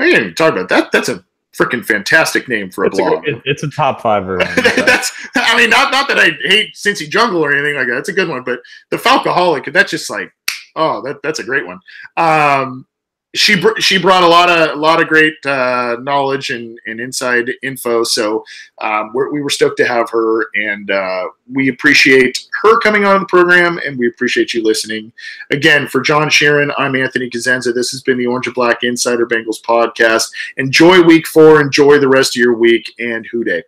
I didn't even talk about that. That's a freaking fantastic name for a blog. It's a top 5 around. That's, I mean, not that I hate Cincy Jungle or anything like that. It's a good one, but the Falcoholic, that's just like, oh, that's a great one. She brought a lot of great knowledge and inside info. So we were stoked to have her, and we appreciate her coming on the program, and we appreciate you listening. Again, for John Sheeran, I'm Anthony Cosenza. This has been the Orange and Black Insider Bengals podcast. Enjoy week 4. Enjoy the rest of your week, and Hoo Day.